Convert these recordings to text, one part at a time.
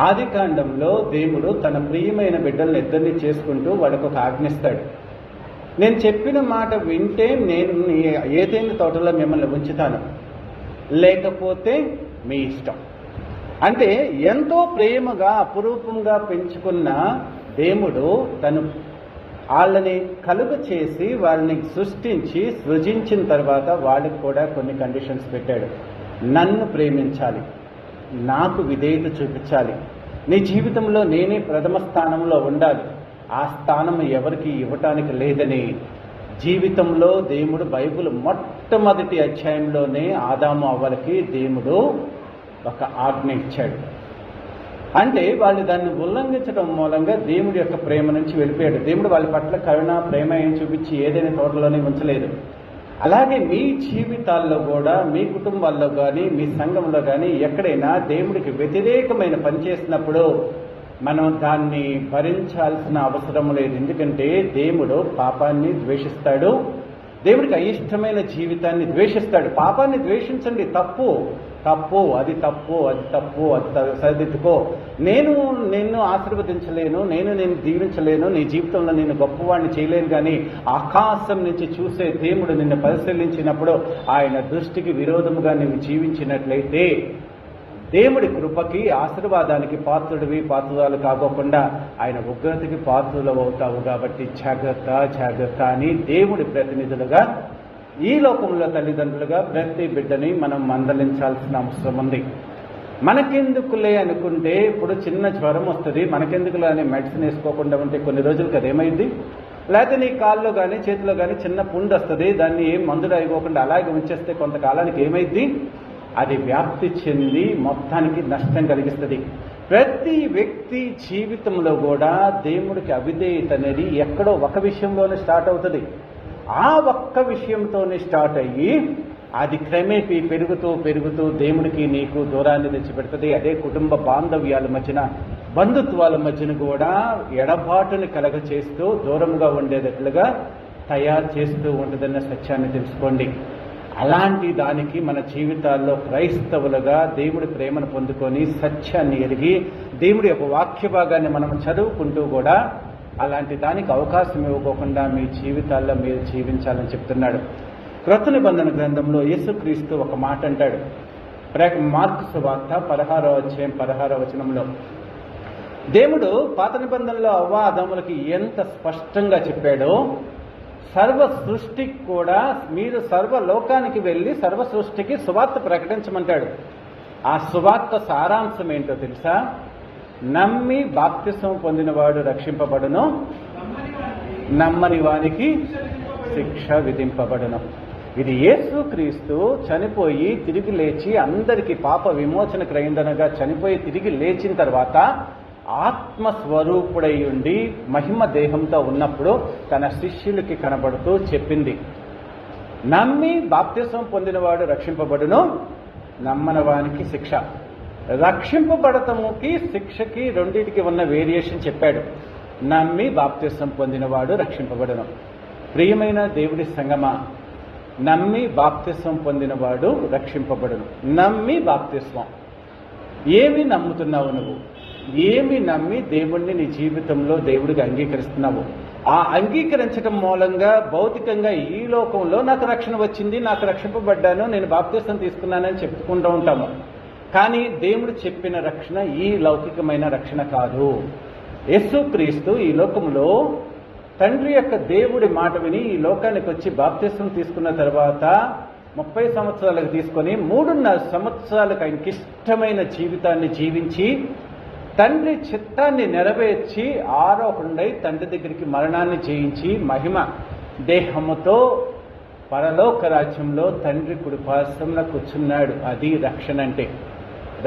ఆదికాండంలో దేవుడు తన ప్రియమైన బిడ్డలను ఇద్దరిని చేసుకుంటూ వాళ్ళకు ఒక ఆజ్ఞిస్తాడు. నేను చెప్పిన మాట వింటే నేను ఏదైనా తోటలో మిమ్మల్ని ఉంచుతాను, లేకపోతే మీ ఇష్టం. అంటే ఎంతో ప్రేమగా అపురూపంగా పెంచుకున్న దేవుడు తను వాళ్ళని కలుగ చేసి వాళ్ళని సృజించిన తర్వాత వాళ్ళకి కూడా కొన్ని కండిషన్స్ పెట్టాడు. నన్ను ప్రేమించాలి, నాకు విధేయత చూపించాలి, నీ జీవితంలో నేనే ప్రథమ స్థానంలో ఉండాలి. ఆ స్థానం ఎవరికి ఇవ్వటానికి లేదని జీవితంలో దేవుడు బైబిల్ మొట్టమొదటి అధ్యాయంలోనే ఆదాము అవ్వలకి దేవుడు ఒక ఆజ్ఞ ఇచ్చాడు. అంటే వాళ్ళు దాన్ని ఉల్లంఘించడం మూలంగా దేవుడి యొక్క ప్రేమ నుంచి వెళ్ళిపోయాడు. దేవుడు వాళ్ళ పట్ల కరుణ ప్రేమ ఏం చూపించి ఏదైనా తోటలోనే ఉంచలేదు. అలాగే మీ జీవితాల్లో కూడా, మీ కుటుంబాల్లో కానీ, మీ సంఘంలో కానీ ఎక్కడైనా దేవుడికి వ్యతిరేకమైన పని చేసినప్పుడు మనం దాన్ని భరించాల్సిన అవసరం లేదు. ఎందుకంటే దేవుడు పాపాన్ని ద్వేషిస్తాడు, దేవుడికి అయిష్టమైన జీవితాన్ని ద్వేషిస్తాడు. పాపాన్ని ద్వేషించండి, తప్పు తప్పు, అది తప్పు, అది తప్పు, అది సరిదిద్దుకో. నిన్ను ఆశీర్వదించలేను, నేను దీవించలేను, నీ జీవితంలో నేను గొప్పవాడిని చేయలేను. కానీ ఆకాశం నుంచి చూసే దేవుడు నిన్ను పరిశీలించినప్పుడు ఆయన దృష్టికి విరోధముగా నువ్వు జీవించినట్లయితే దేవుడి కృపకి ఆశీర్వాదానికి పాత్రురాలు కాకోకుండా ఆయన ఉగ్రతకి పాత్రులు అవుతావు. కాబట్టి జాగ్రత్త జాగ్రత్త అని దేవుడి ప్రతినిధులుగా, ఈ లోకంలో తల్లిదండ్రులుగా ప్రతి బిడ్డని మనం మందలించాల్సిన అవసరం ఉంది. మనకెందుకులే అనుకుంటే, ఇప్పుడు చిన్న జ్వరం వస్తుంది, మనకెందుకులే అని మెడిసిన్ వేసుకోకుండా ఉంటే కొన్ని రోజులకి అదేమైంది? లేకపోతే నీ కాల్లో కానీ చేతిలో కానీ చిన్న పుండు వస్తుంది, దాన్ని ఏం మందులు అయిపోకుండా అలాగే ఉంచేస్తే కొంతకాలానికి ఏమైంది? అది వ్యాప్తి చెంది మొత్తానికి నష్టం కలిగిస్తుంది. ప్రతి వ్యక్తి జీవితంలో కూడా దేవుడికి అవిధేయత అనేది ఎక్కడో ఒక విషయంలోనే స్టార్ట్ అవుతుంది. ఆ ఒక్క విషయంతోనే స్టార్ట్ అయ్యి అది క్రమేపీ పెరుగుతూ పెరుగుతూ దేవుడికి నీకు దూరాన్ని తెచ్చిపెడుతుంది. అదే కుటుంబ బాంధవ్యాల మధ్యన, బంధుత్వాల మధ్యన కూడా ఎడబాటుని కలగ చేస్తూ దూరంగా ఉండేటట్లుగా తయారు చేస్తూ ఉంటుందన్న సత్యాన్ని తెలుసుకోండి. అలాంటి దానికి మన జీవితాల్లో క్రైస్తవులుగా దేవుడి ప్రేమను పొందుకొని సత్యాన్ని ఎరిగి దేవుడి యొక్క వాక్య భాగాన్ని మనం చదువుకుంటూ కూడా అలాంటి దానికి అవకాశం ఇవ్వకోకుండా మీ జీవితాల్లో మీరు జీవించాలని చెప్తున్నాడు. క్రొత్త నిబంధన గ్రంథంలో యేసుక్రీస్తు ఒక మాట అంటాడు. మార్కు సువార్త 16వ అధ్యాయం 16వ వచనంలో దేవుడు పాత నిబంధనలో అవ్వ ఆదాములకి ఎంత స్పష్టంగా చెప్పాడో, సర్వ సృష్టికి కూడా మీరు సర్వలోకానికి వెళ్ళి సర్వ సృష్టికి సువార్త ప్రకటించమంటాడు. ఆ సువార్త సారాంశం ఏంటో తెలుసా? నమ్మి బాప్తిసం పొందినవాడు రక్షింపబడును, నమ్మని వానికి శిక్ష విధింపబడును. ఇది యేసుక్రీస్తు చనిపోయి తిరిగి లేచి అందరికీ పాప విమోచన క్రయందనగా చనిపోయి తిరిగి లేచిన తర్వాత ఆత్మస్వరూపుడై ఉండి మహిమ దేహంతో ఉన్నప్పుడు తన శిష్యులకి కనబడుతూ చెప్పింది, నమ్మి బాప్తిసం పొందినవాడు రక్షింపబడును, నమ్మని వానికి శిక్ష. రక్షింపబడటముకి శిక్షకి రెండింటికి ఉన్న వేరియేషన్ చెప్పాడు. నమ్మి బాప్తిసం పొందినవాడు రక్షింపబడును. ప్రియమైన దేవుడి సంగమా, నమ్మి బాప్తిసం పొందినవాడు రక్షింపబడును. నమ్మి బాప్తిస్వం. ఏమి నమ్ముతున్నావు నువ్వు? ఏమి నమ్మి దేవుణ్ణి నీ జీవితంలో దేవుడికి అంగీకరిస్తున్నావు? ఆ అంగీకరించడం మూలంగా భౌతికంగా ఈ లోకంలో నాకు రక్షణ వచ్చింది, నాకు రక్షింపబడ్డాను, నేను బాప్తిసం తీసుకున్నానని చెప్పుకుంటూ ఉంటాము. కానీ దేవుడు చెప్పిన రక్షణ ఈ లౌకికమైన రక్షణ కాదు. యేసుక్రీస్తు ఈ లోకంలో తండ్రి యొక్క దేవుడి మాట విని ఈ లోకానికి వచ్చి బాప్తిసం తీసుకున్న తర్వాత 30 సంవత్సరాలకు తీసుకొని 3.5 సంవత్సరాలకు ఆయనకి ఇష్టమైన జీవితాన్ని జీవించి తండ్రి చిత్తాన్ని నెరవేర్చి ఆరోహణుడై తండ్రి దగ్గరికి మరణాన్ని జయించి మహిమ దేహముతో పరలోక రాజ్యంలో తండ్రి కుడి పార్శ్వమున కూర్చున్నాడు. అది రక్షణ అంటే.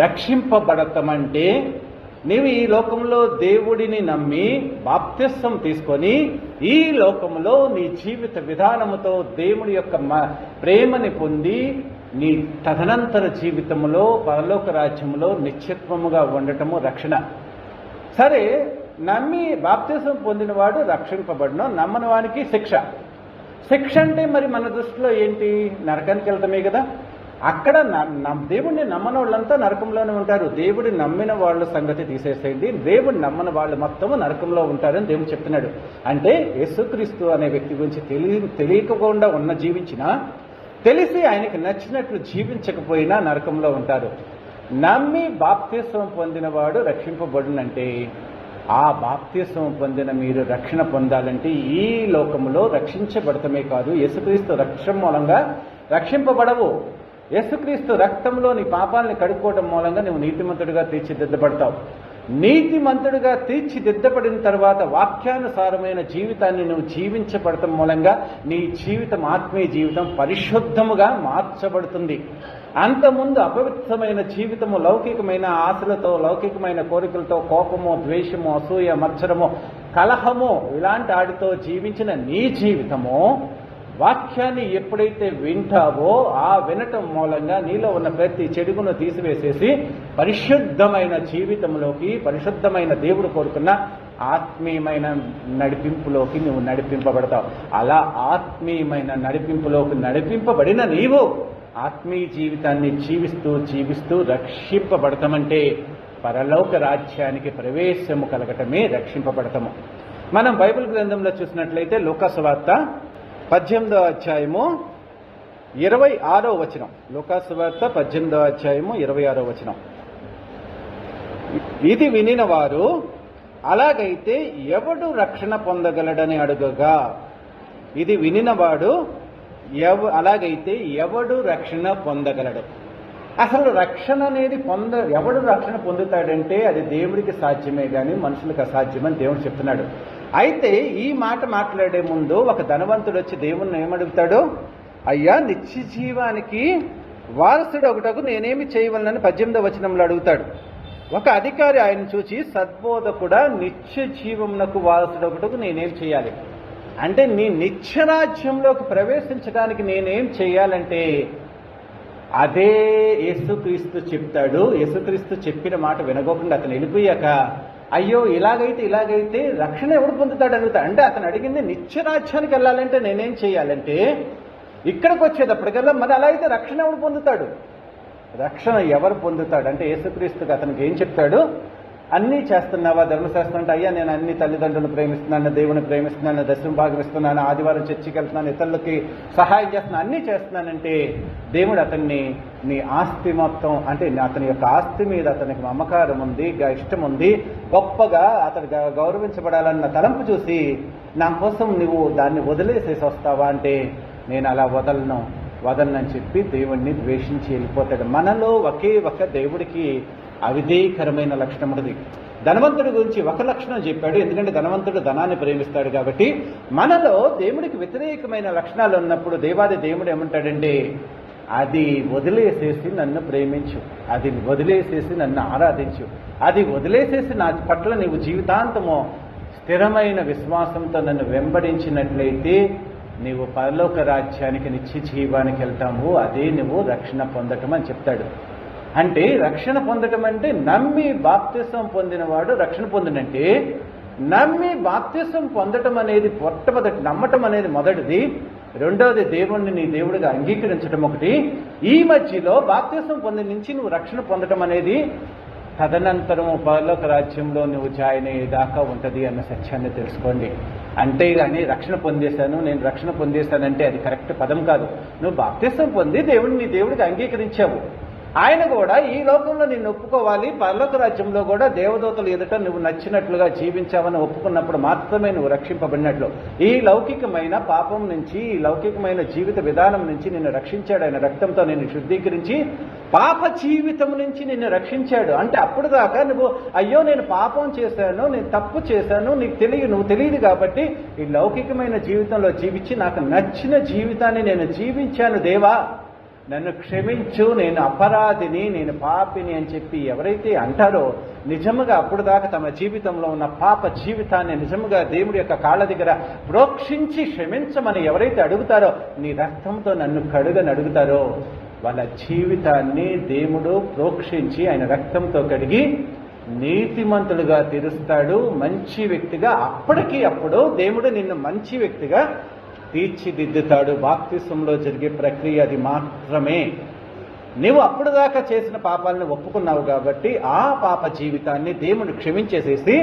రక్షింపబడటమంటే నీవు ఈ లోకంలో దేవుడిని నమ్మి బాప్తిసం తీసుకొని ఈ లోకంలో నీ జీవిత విధానముతో దేవుడి యొక్క ప్రేమని పొంది నీ తదనంతర జీవితంలో పరలోక రాజ్యంలో నిత్యత్వముగా ఉండటము రక్షణ. సరే, నమ్మి బాప్తిసం పొందినవాడు రక్షింపబడును, నమ్మని వానికి శిక్ష. శిక్ష అంటే మరి మన దృష్టిలో ఏంటి? నరకానికి వెళ్తామే కదా. అక్కడ దేవుడిని నమ్మని వాళ్ళంతా నరకంలోనే ఉంటారు. దేవుడి నమ్మిన వాళ్ళ సంగతి తీసేసేయండి, దేవుడిని నమ్మని వాళ్ళు మొత్తము నరకంలో ఉంటారని దేవుడు చెప్తున్నాడు. అంటే యేసుక్రీస్తు అనే వ్యక్తి గురించి తెలియకుండా జీవించినా, తెలిసి ఆయనకి నచ్చినట్లు జీవించకపోయినా నరకంలో ఉంటారు. నమ్మి బాప్తిస్వం పొందినవాడు రక్షింపబడునంటే, ఆ బాప్తిస్వం పొందిన మీరు రక్షణ పొందాలంటే ఈ లోకంలో రక్షించబడటమే కాదు, యేసుక్రీస్తు రక్షణ మూలంగా రక్షింపబడవు. యేసుక్రీస్తు రక్తంలో నీ పాపాలని కడుక్కోవడం మూలంగా నువ్వు నీతిమంతుడిగా తీర్చిదిద్దబడతావు. నీతిమంతుడిగా తీర్చిదిద్దబడిన తర్వాత వాక్యానుసారమైన జీవితాన్ని నువ్వు జీవించబడటం మూలంగా నీ జీవితం, ఆత్మీయ జీవితం పరిశుద్ధముగా మార్చబడుతుంది. అంతకుముందు అపవిత్రమైన జీవితము, లౌకికమైన ఆశలతో, లౌకికమైన కోరికలతో, కోపము, ద్వేషము, అసూయ, మత్సరము, కలహము ఇలాంటి వాటితో జీవించిన నీ జీవితము వాక్యాన్ని ఎప్పుడైతే వింటావో ఆ వినటం మూలంగా నీలో ఉన్న ప్రతి చెడుగును తీసివేసేసి పరిశుద్ధమైన జీవితంలోకి, పరిశుద్ధమైన దేవుడు కోరుకున్న ఆత్మీయమైన నడిపింపులోకి నువ్వు నడిపింపబడతావు. అలా ఆత్మీయమైన నడిపింపులోకి నడిపింపబడిన నీవు ఆత్మీయ జీవితాన్ని జీవిస్తూ రక్షింపబడతామంటే పరలోక రాజ్యానికి ప్రవేశము కలగటమే రక్షింపబడతాము. మనం బైబిల్ గ్రంథంలో చూసినట్లయితే లూకాసు వార్త 18వ అధ్యాయము 26వ వచనం. లూకాసు వార్త 18వ అధ్యాయము 26వ వచనం. ఇది వినిన వారు అలాగైతే ఎవడు రక్షణ పొందగలడని అడుగగా, ఇది వినినవాడు అలాగైతే ఎవడు రక్షణ పొందగలడు? అసలు రక్షణ అనేది ఎవడు రక్షణ పొందుతాడంటే అది దేవుడికి సాధ్యమే కానీ మనుషులకు అసాధ్యమని దేవుడు చెప్తున్నాడు. అయితే ఈ మాట మాట్లాడే ముందు ఒక ధనవంతుడు వచ్చి దేవుణ్ణి ఏమడుగుతాడు? అయ్యా, నిత్య జీవానికి వారసుడు ఒకటకు నేనేమి చేయవలనని 18వ వచనంలో అడుగుతాడు. ఒక అధికారి ఆయన చూచి, సద్బోధకుడా, నిత్య జీవమునకు వారసుడు ఒకటకు నేనేం చేయాలి అంటే, నీ నిత్యరాజ్యంలోకి ప్రవేశించడానికి నేనేం చేయాలంటే అదే యేసుక్రీస్తు చెప్తాడు. యేసుక్రీస్తు చెప్పిన మాట వినకోకుండా అతను వెళ్ళిపోయాక, అయ్యో ఇలాగైతే రక్షణ ఎవడు పొందుతాడు అడుగుతాడు. అంటే అతను అడిగింది నిత్యరాజ్యానికి వెళ్ళాలంటే నేనేం చేయాలంటే, ఇక్కడికి వచ్చేటప్పటికల్లా మరి అలా అయితే రక్షణ ఎవడు పొందుతాడు? రక్షణ ఎవరు పొందుతాడు అంటే యేసుక్రీస్తుకి అతనికి ఏం చెప్తాడు? అన్నీ చేస్తున్నావా ధర్మశాస్త్రం అంటే, అయ్యా నేను అన్ని తల్లిదండ్రులను ప్రేమిస్తున్నాను, దేవుని ప్రేమిస్తున్నాను, దశమ భాగం ఇస్తున్నాను, ఆదివారం చర్చికి వెళ్తున్నాను, ఇతరులకి సహాయం చేస్తున్నాను, అన్నీ చేస్తున్నానంటే దేవుడు అతన్ని నీ ఆస్తి మొత్తం అంటే అతని యొక్క ఆస్తి మీద అతనికి మమకారం ఉంది, ఇష్టం ఉంది, గొప్పగా అతను గౌరవించబడాలన్న తలంపు చూసి నా కోసం నువ్వు దాన్ని వదిలేసేసి వస్తావా అంటే, నేను అలా వదలనని చెప్పి దేవుణ్ణి ద్వేషించి వెళ్ళిపోతాడు. మనలో ఒకే ఒక దేవుడికి అవిధేయకరమైన లక్షణం ఉన్నది. ధనవంతుడి గురించి ఒక లక్షణం చెప్పాడు, ఎందుకంటే ధనవంతుడు ధనాన్ని ప్రేమిస్తాడు కాబట్టి. మనలో దేవుడికి వ్యతిరేకమైన లక్షణాలు ఉన్నప్పుడు దేవాది దేవుడు ఏమంటాడంటే, అది వదిలేసేసి నన్ను ప్రేమించు, అది వదిలేసేసి నన్ను ఆరాధించు, అది వదిలేసేసి నా పట్ల నీవు జీవితాంతము స్థిరమైన విశ్వాసంతో నన్ను వెంబడించినట్లయితే నీవు పరలోక రాజ్యానికి, నిత్య జీవానికి వెళ్తావు. అదే నువ్వు రక్షణ పొందటం అని చెప్తాడు. అంటే రక్షణ పొందటం అంటే నమ్మి బాప్తిసం పొందినవాడు రక్షణ పొందినంటే, నమ్మి బాప్తిసం పొందటం అనేది మొట్టమొదటి, నమ్మటం అనేది మొదటిది. రెండవది దేవుణ్ణి నీ దేవుడిగా అంగీకరించడం ఒకటి. ఈ మధ్యలో బాప్తిసం పొంది నుంచి నువ్వు రక్షణ పొందటం అనేది తదనంతరము పరలోక రాజ్యంలో నువ్వు జాయిన్ అయ్యేదాకా ఉంటుంది అన్న సత్యాన్ని తెలుసుకోండి. అంతేగాని రక్షణ పొందేశాను, నేను రక్షణ పొందేశానంటే అది కరెక్ట్ పదం కాదు. నువ్వు బాప్తిసం పొంది దేవుడిని నీ దేవుడికి అంగీకరించావు. ఆయన కూడా ఈ లోకంలో నిన్ను ఒప్పుకోవాలి, పరలోక రాజ్యంలో కూడా దేవదూతలు ఎదుట నువ్వు నచ్చినట్లుగా జీవించావని ఒప్పుకున్నప్పుడు మాత్రమే నువ్వు రక్షింపబడినట్లు. ఈ లౌకికమైన పాపం నుంచి, ఈ లౌకికమైన జీవిత విధానం నుంచి నిన్ను రక్షించాడు. ఆయన రక్తంతో నిన్ను శుద్ధీకరించి పాప జీవితం నుంచి నిన్ను రక్షించాడు. అంటే అప్పుడు దాకా నువ్వు అయ్యో నేను పాపం చేశాను, నేను తప్పు చేశాను, నువ్వు తెలియదు కాబట్టి ఈ లౌకికమైన జీవితంలో జీవించి నాకు నచ్చిన జీవితాన్ని నేను జీవించాను దేవా, నన్ను క్షమించు, నేను అపరాధిని, నేను పాపిని అని చెప్పి ఎవరైతే అంటారో, నిజముగా అప్పుడు దాకా తమ జీవితంలో ఉన్న పాప జీవితాన్ని నిజముగా దేవుడి యొక్క కాళ్ళ దగ్గర ప్రోక్షించి క్షమించమని ఎవరైతే అడుగుతారో, నీ రక్తంతో నన్ను కడుగని అడుగుతారో, వాళ్ళ జీవితాన్ని దేవుడు ప్రోక్షించి ఆయన రక్తంతో కడిగి నీతిమంతులుగా తీరుస్తాడు, మంచి వ్యక్తిగా. అప్పుడు దేవుడు నిన్ను మంచి వ్యక్తిగా తీర్చిదిద్దుతాడు. బాప్తిసంలో జరిగే ప్రక్రియ అది మాత్రమే. నీవు అప్పుడు దాకా చేసిన పాపాలను ఒప్పుకున్నావు కాబట్టి ఆ పాప జీవితాన్ని దేవుడు క్షమించేసేసి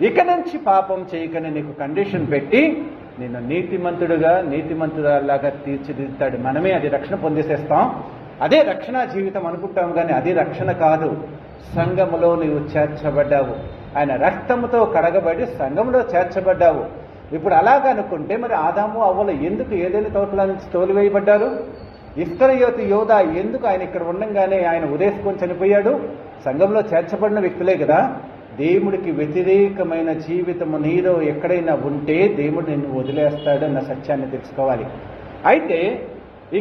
ఇక నుంచి పాపం చేయకని నీకు కండిషన్ పెట్టి నిన్ను నీతిమంతురాలాగా తీర్చిదిద్దుతాడు. మనమే అది రక్షణ పొందేసేస్తాం, అదే రక్షణ జీవితం అనుకుంటాం, కానీ అది రక్షణ కాదు. సంఘములో నీవు చేర్చబడ్డావు, ఆయన రక్తముతో కడగబడి సంఘంలో చేర్చబడ్డావు. ఇప్పుడు అలాగనుకుంటే మరి ఆదాము అవ్వలు ఎందుకు ఏదైనా తోటల నుంచి తోలివేయబడ్డారు? ఇస్కరియోతు యోధా ఎందుకు ఆయన ఇక్కడ ఉండంగానే ఆయన ఉరేసుకొని చనిపోయాడు? సంఘంలో చేర్చబడిన వ్యక్తులే కదా. దేవుడికి వ్యతిరేకమైన జీవితము నీలో ఎక్కడైనా ఉంటే దేవుడు నిన్ను వదిలేస్తాడు అన్న సత్యాన్ని తెలుసుకోవాలి. అయితే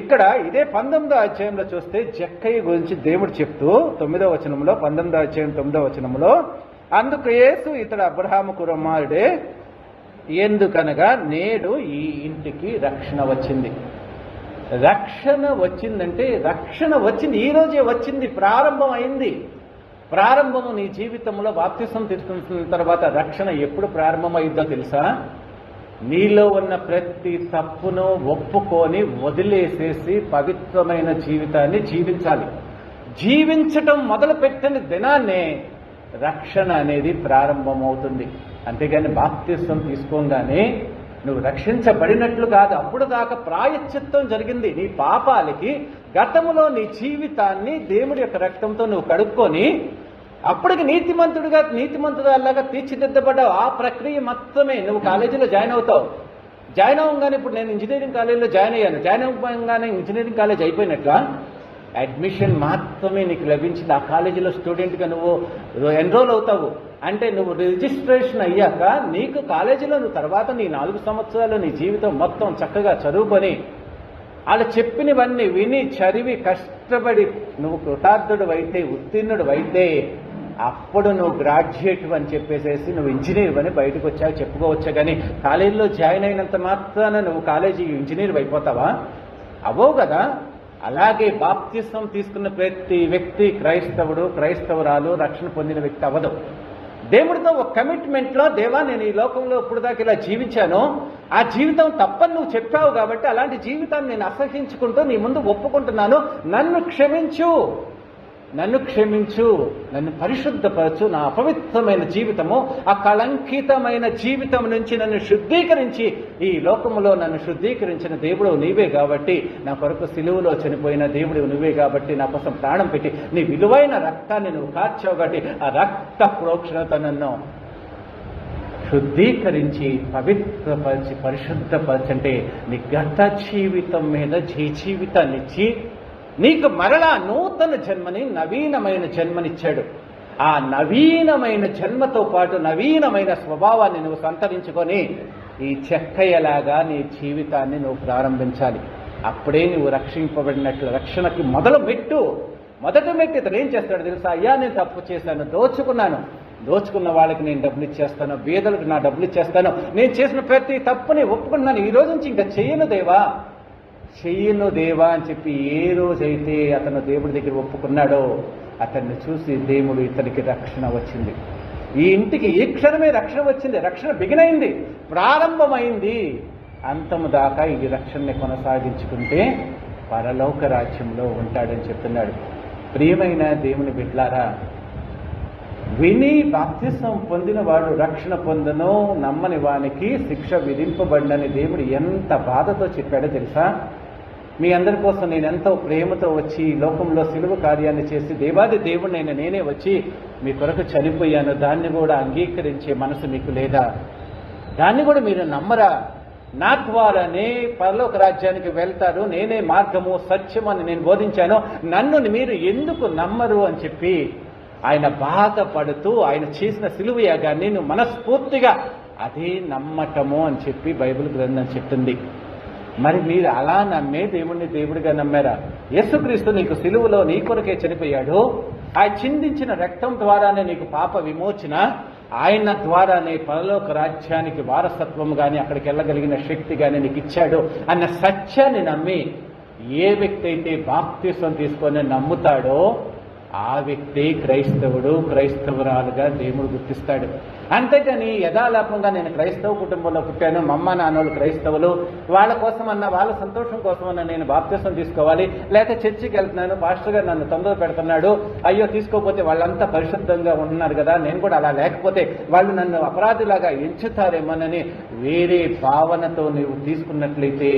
ఇక్కడ ఇదే 19వ అధ్యాయంలో చూస్తే జక్కయ్య గురించి దేవుడు చెప్తూ 9వ వచనంలో 19వ అధ్యాయం 9వ వచనంలో, అందుకు యేసు ఇతడు అబ్రహాము కుమారుడే, ఎందుకనగా నేడు ఈ ఇంటికి రక్షణ వచ్చింది. రక్షణ వచ్చిందంటే రక్షణ వచ్చింది, ఈ రోజే వచ్చింది, ప్రారంభం అయింది. ప్రారంభము నీ జీవితంలో బాప్తిసం తీసుకున్న తర్వాత రక్షణ ఎప్పుడు ప్రారంభమైందో తెలుసా? నీలో ఉన్న ప్రతి తప్పును ఒప్పుకొని వదిలేసేసి పవిత్రమైన జీవితాన్ని జీవించాలి. జీవించటం మొదలుపెట్టిన దినాన్నే రక్షణ అనేది ప్రారంభమవుతుంది. అంతేగాని బాప్తిసం తీసుకోగానే నువ్వు రక్షించబడినట్లు కాదు. అప్పుడు దాకా ప్రాయశ్చిత్తం జరిగింది నీ పాపాలకి. గతములో నీ జీవితాన్ని దేవుడి యొక్క రక్తంతో నువ్వు కడుక్కొని అప్పటికి నీతిమంతుడాలాగా తీర్చిదిద్దబడ్డావు. ఆ ప్రక్రియ మొత్తమే నువ్వు కాలేజీలో జాయిన్ అవుతావు. జాయిన్ అవ్వగానే ఇప్పుడు నేను ఇంజనీరింగ్ కాలేజీలో జాయిన్ అయ్యాను. జాయిన్ అవ్వగానే ఇంజనీరింగ్ కాలేజ్ అయిపోయినట్లా? అడ్మిషన్ మాత్రమే నీకు లభించింది. ఆ కాలేజీలో స్టూడెంట్గా నువ్వు ఎన్రోల్ అవుతావు. అంటే నువ్వు రిజిస్ట్రేషన్ అయ్యాక నీకు కాలేజీలో నువ్వు తర్వాత నీ 4 సంవత్సరాలు నీ జీవితం మొత్తం చక్కగా చదువుకొని వాళ్ళు చెప్పినవన్నీ విని చదివి కష్టపడి నువ్వు కృతార్థుడు అయితే, ఉత్తీర్ణుడు అయితే అప్పుడు నువ్వు గ్రాడ్యుయేట్ అని చెప్పేసేసి నువ్వు ఇంజనీర్ అని బయటకు వచ్చావు చెప్పుకోవచ్చా. కానీ కాలేజీలో జాయిన్ అయినంత మాత్రాన నువ్వు కాలేజీ ఇంజనీర్ అయిపోతావా? అవ్వవు కదా. అలాగే బాప్తిసం తీసుకున్న ప్రతి వ్యక్తి క్రైస్తవురాలు రక్షణ పొందిన వ్యక్తి అవ్వదు. దేవుడితో ఒక కమిట్మెంట్లో, దేవా నేను ఈ లోకంలో ఇప్పుడు దాకా ఇలా జీవించాను, ఆ జీవితం తప్పని నువ్వు చెప్పావు కాబట్టి అలాంటి జీవితాన్ని నేను అసహించుకుంటూ నీ ముందు ఒప్పుకుంటున్నాను, నన్ను క్షమించు, నన్ను పరిశుద్ధపరచు, నా అపవిత్రమైన జీవితము, ఆ కళంకితమైన జీవితం నుంచి నన్ను శుద్ధీకరించి ఈ లోకములో నన్ను శుద్ధీకరించిన దేవుడు నీవే కాబట్టి, నా కొరకు సిలువలో చనిపోయిన దేవుడు నువ్వే కాబట్టి, నా కోసం ప్రాణం పెట్టి నీ విలువైన రక్తాన్ని నువ్వు కార్చావు కాబట్టి ఆ రక్త ప్రోక్షణతో నన్ను శుద్ధీకరించి పవిత్రపరిచి పరిశుద్ధపరచంటే నీ గత జీవితం మీద జీవితాన్ని ఇచ్చి నీకు మరలా నూతన జన్మని, నవీనమైన జన్మనిచ్చాడు. ఆ నవీనమైన జన్మతో పాటు నవీనమైన స్వభావాన్ని నువ్వు సంతరించుకొని ఈ చెక్కయ్యలాగా నీ జీవితాన్ని నువ్వు ప్రారంభించాలి. అప్పుడే నువ్వు రక్షింపబడినట్లు. రక్షణకి మొదటి మెట్టు ఇతను ఏం చేస్తాడు తెలుసా? అయ్యా నేను తప్పు చేశాను, దోచుకున్న వాళ్ళకి నేను డబ్బులు ఇచ్చేస్తాను, బీదలకు నా డబ్బులు ఇచ్చేస్తాను, నేను చేసిన ప్రతి తప్పుని ఒప్పుకున్నాను, ఈ రోజు నుంచి ఇంకా చెయ్యను దేవా అని చెప్పి ఏ రోజైతే అతను దేవుడి దగ్గర ఒప్పుకున్నాడో అతన్ని చూసి దేవుడు ఇతనికి రక్షణ వచ్చింది. ఈ ఇంటికి ఈ క్షణమే రక్షణ వచ్చింది. రక్షణ బిగినైంది, ప్రారంభమైంది. అంతము దాకా ఈ రక్షణని కొనసాగించుకుంటే పరలోక రాజ్యంలో ఉంటాడని చెప్తున్నాడు. ప్రియమైన దేవుని బిడ్డలారా, విని బాప్తిసం పొందిన వాడు రక్షణ పొందను, నమ్మని వానికి శిక్ష విధింపబడినని దేవుడు ఎంత బాధతో చెప్పాడో తెలుసా? మీ అందరి కోసం నేను ఎంతో ప్రేమతో వచ్చి లోకంలో సిలువ కార్యాన్ని చేసి దేవాది దేవుడినైనా నేనే వచ్చి మీ కొరకు చనిపోయాను, దాన్ని కూడా అంగీకరించే మనసు మీకు లేదా? దాన్ని కూడా మీరు నమ్మరా? నా ద్వారానే పరలోక రాజ్యానికి వెళ్తారు, నేనే మార్గము సత్యము అని నేను బోధించాను, నన్ను మీరు ఎందుకు నమ్మరు అని చెప్పి ఆయన బాధపడుతూ ఆయన చేసిన సిలువ యాగాన్ని నువ్వు మనస్ఫూర్తిగా అదే నమ్మటము అని చెప్పి బైబిల్ గ్రంథం చెప్తుంది. మరి మీరు అలా నమ్మే దేవుణ్ణి దేవుడిగా నమ్మారా? యేసుక్రీస్తు నీకు సిలువలో నీ కొరకే చనిపోయాడు. ఆయన చిందించిన రక్తం ద్వారానే నీకు పాప విమోచన, ఆయన ద్వారానే పరలోక రాజ్యానికి వారసత్వం కానీ అక్కడికి వెళ్ళగలిగిన శక్తి కానీ నీకు ఇచ్చాడు అన్న సత్యాన్ని నమ్మి ఏ వ్యక్తి అయితే బాప్తిసం తీసుకొని నమ్ముతాడో ఆ వ్యక్తి క్రైస్తవుడు, క్రైస్తవురాలుగా దేవుడు గుర్తిస్తాడు. అంతేకాని యథాలాపంగా నేను క్రైస్తవ కుటుంబంలో పుట్టాను, మా అమ్మ నాన్నలు క్రైస్తవులు, వాళ్ళ కోసమన్నా వాళ్ళ సంతోషం కోసమన్నా నేను బాప్తిసం తీసుకోవాలి, లేకపోతే చర్చికి వెళ్తున్నాను, పాస్టర్ గారు నన్ను తొందర పెడుతున్నాడు, అయ్యో తీసుకోకపోతే వాళ్ళంతా పరిశుద్ధంగా ఉంటున్నారు కదా, నేను కూడా అలా లేకపోతే వాళ్ళు నన్ను అపరాధిలాగా ఎంచుతారేమోనని వేరే భావనతో నీవు తీసుకున్నట్లయితే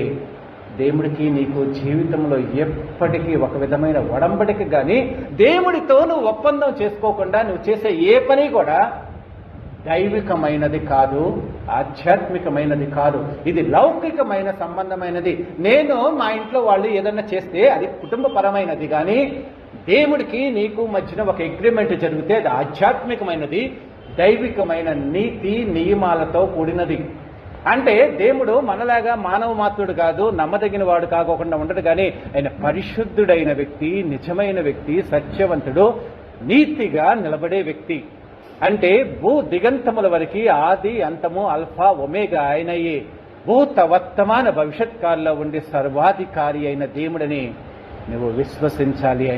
దేవుడికి నీకు జీవితంలో ఎప్పటికీ ఒక విధమైన ఒడంబడికి కానీ దేవుడితో నువ్వు ఒప్పందం చేసుకోకుండా నువ్వు చేసే ఏ పని కూడా దైవికమైనది కాదు, ఆధ్యాత్మికమైనది కాదు, ఇది లౌకికమైన సంబంధమైనది. నేను మా ఇంట్లో వాళ్ళు ఏదన్నా చేస్తే అది కుటుంబపరమైనది, కానీ దేవుడికి నీకు మధ్యన ఒక అగ్రిమెంట్ జరిగితే అది ఆధ్యాత్మికమైనది, దైవికమైన నీతి నియమాలతో కూడినది. అంటే దేవుడు మనలాగా మానవ మాత్రుడు కాదు, నమ్మదగిన వాడు కాకోకుండా ఉండడు, కానీ ఆయన పరిశుద్ధుడైన వ్యక్తి, నిజమైన వ్యక్తి, సత్యవంతుడు, నీతిగా నిలబడే వ్యక్తి. అంటే భూ దిగంతముల వరకు ఆది అంతము అల్ఫా ఒమేగా ఆయనయే, భూత వర్తమాన భవిష్యత్ కాలంలో ఉండే సర్వాధికారి అయిన దేవుడని నువ్వు విశ్వసించాలి.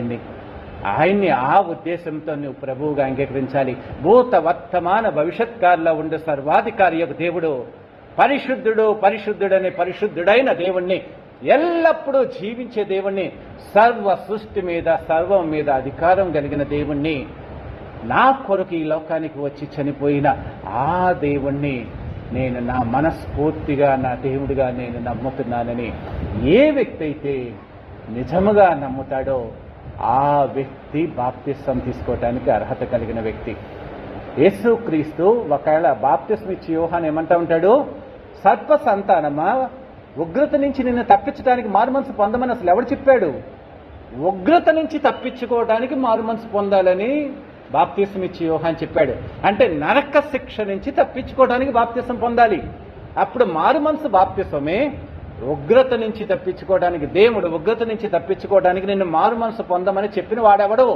ఆయన్ని ఆ ఉద్దేశంతో నువ్వు ప్రభువుగా అంగీకరించాలి. భూత వర్తమాన భవిష్యత్ కాలంలో ఉండే సర్వాధికారి యొక్క దేవుడు పరిశుద్ధుడు, పరిశుద్ధుడని పరిశుద్ధుడైన దేవుణ్ణి, ఎల్లప్పుడూ జీవించే దేవుణ్ణి, సర్వ సృష్టి మీద సర్వం మీద అధికారం కలిగిన దేవుణ్ణి, నా కొరకు ఈ లోకానికి వచ్చి చనిపోయిన ఆ దేవుణ్ణి నేను నా మనస్ఫూర్తిగా నా దేవుడిగా నేను నమ్ముతున్నానని ఏ వ్యక్తి అయితే నిజముగా నమ్ముతాడో ఆ వ్యక్తి బాప్తిసం తీసుకోవటానికి అర్హత కలిగిన వ్యక్తి. యేసుక్రీస్తు ఒకవేళ బాప్తిసం ఇచ్చి యోహాను ఏమంటా ఉంటాడు, సర్ప సంతానమా, ఉగ్రత నుంచి నిన్ను తప్పించడానికి మారుమనసు పొందమని అసలు ఎవడు చెప్పాడు? ఉగ్రత నుంచి తప్పించుకోవడానికి మారుమనసు పొందాలని బాప్తిసం ఇచ్చి యోహాను చెప్పాడు. అంటే నరక శిక్ష నుంచి తప్పించుకోవడానికి బాప్తిసం పొందాలి. అప్పుడు మారుమనసు బాప్తిసమే. ఉగ్రత నుంచి తప్పించుకోవడానికి, దేవుడు ఉగ్రత నుంచి తప్పించుకోవడానికి నిన్ను మారుమనసు పొందమని చెప్పిన వాడెవడు?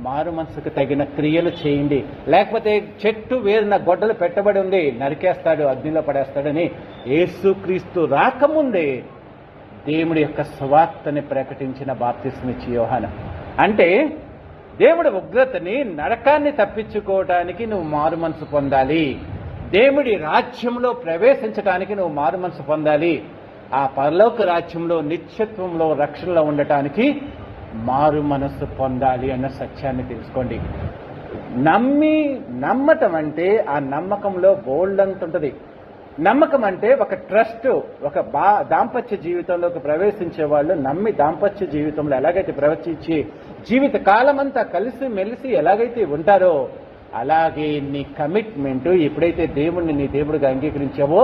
మారు మనసుకు తగిన క్రియలు చేయండి, లేకపోతే చెట్టు వేరున గొడ్డలు పెట్టబడి ఉంది, నరికేస్తాడు, అగ్నిలో పడేస్తాడని యేసుక్రీస్తు రాకముందే దేవుడి యొక్క సువార్తని ప్రకటించిన బాప్తిసం ఇచ్చి యోహాను. అంటే దేవుడి ఉగ్రతని, నరకాన్ని తప్పించుకోవడానికి నువ్వు మారు మనసు పొందాలి. దేవుడి రాజ్యంలో ప్రవేశించడానికి నువ్వు మారు మనసు పొందాలి. ఆ పరలోక రాజ్యంలో నిత్యత్వంలో రక్షణలో ఉండటానికి మారు మనస్సు పొందాలి అన్న సత్యాన్ని తెలుసుకోండి. నమ్మటం అంటే ఆ నమ్మకంలో బోల్డ్ అంత ఉంటుంది. నమ్మకం అంటే ఒక ట్రస్ట్. ఒక దాంపత్య జీవితంలోకి ప్రవేశించే వాళ్ళు నమ్మి దాంపత్య జీవితంలో ఎలాగైతే ప్రవేశించి జీవిత కాలమంతా కలిసి మెలిసి ఎలాగైతే ఉంటారో అలాగే నీ కమిట్మెంట్ ఎప్పుడైతే దేవుణ్ణి నీ దేవుడిగా అంగీకరించావో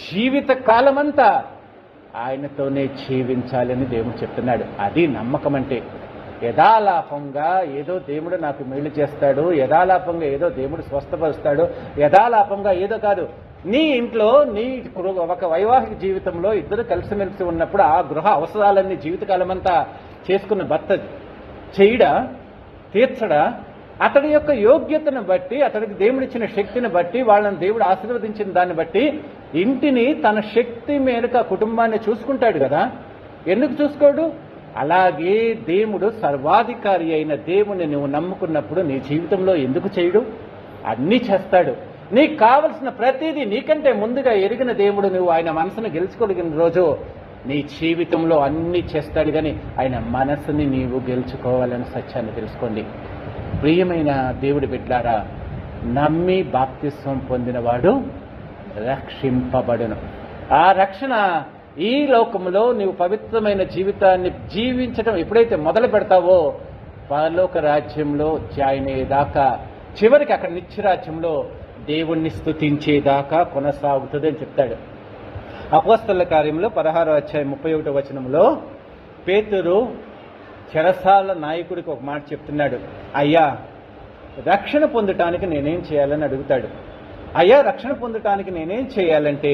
జీవిత కాలమంతా ఆయనతోనే జీవించాలని దేవుడు చెప్తున్నాడు. అది నమ్మకం అంటే. యథాలాపంగా ఏదో దేవుడు నాకు మేలు చేస్తాడు, యథాలాపంగా ఏదో దేవుడు స్వస్థపరుస్తాడు, యథాలాపంగా ఏదో కాదు. నీ ఇంట్లో నీ ఒక వైవాహిక జీవితంలో ఇద్దరు కలిసిమెలిసి ఉన్నప్పుడు ఆ గృహ అవసరాలన్నీ జీవితకాలమంతా చేసుకున్న భర్త చేయడా, తీర్చడా? అతడి యొక్క యోగ్యతను బట్టి, అతడికి దేవుడిచ్చిన శక్తిని బట్టి, వాళ్ళని దేవుడు ఆశీర్వదించిన దాన్ని బట్టి ఇంటిని తన శక్తి మేరకు ఆ కుటుంబాన్ని చూసుకుంటాడు కదా. ఎందుకు చూసుకోడు? అలాగే దేవుడు సర్వాధికారి అయిన దేవుణ్ణి నువ్వు నమ్ముకున్నప్పుడు నీ జీవితంలో ఎందుకు చేయడు? అన్నీ చేస్తాడు. నీకు కావలసిన ప్రతిదీ నీకంటే ముందుగా ఎరిగిన దేవుడు నువ్వు ఆయన మనసును గెలుచుకోగలిగిన రోజు నీ జీవితంలో అన్నీ చేస్తాడు. కానీ ఆయన మనసుని నీవు గెలుచుకోవాలని సత్యాన్ని తెలుసుకోండి. ప్రియమైన దేవుడి బిడ్డలారా, నమ్మి బాప్తిస్వం పొందినవాడు రక్షింపబడును. ఆ రక్షణ ఈ లోకంలో నీవు పవిత్రమైన జీవితాన్ని జీవించడం ఎప్పుడైతే మొదలు పెడతావో పరలోక రాజ్యంలో జాయిన్ అయ్యేదాకా, చివరికి అక్కడ నిత్యరాజ్యంలో దేవుణ్ణి స్తుతించేదాకా కొనసాగుతుంది అని చెప్తాడు. అపోస్తలుల కార్యంలో 16వ అధ్యాయం 31వ వచనంలో పేతురు చెరసాల నాయకుడికి ఒక మాట చెప్తున్నాడు. అయ్యా, రక్షణ పొందటానికి నేనేం చేయాలని అడుగుతాడు. అయ్యా, రక్షణ పొందటానికి నేనేం చేయాలంటే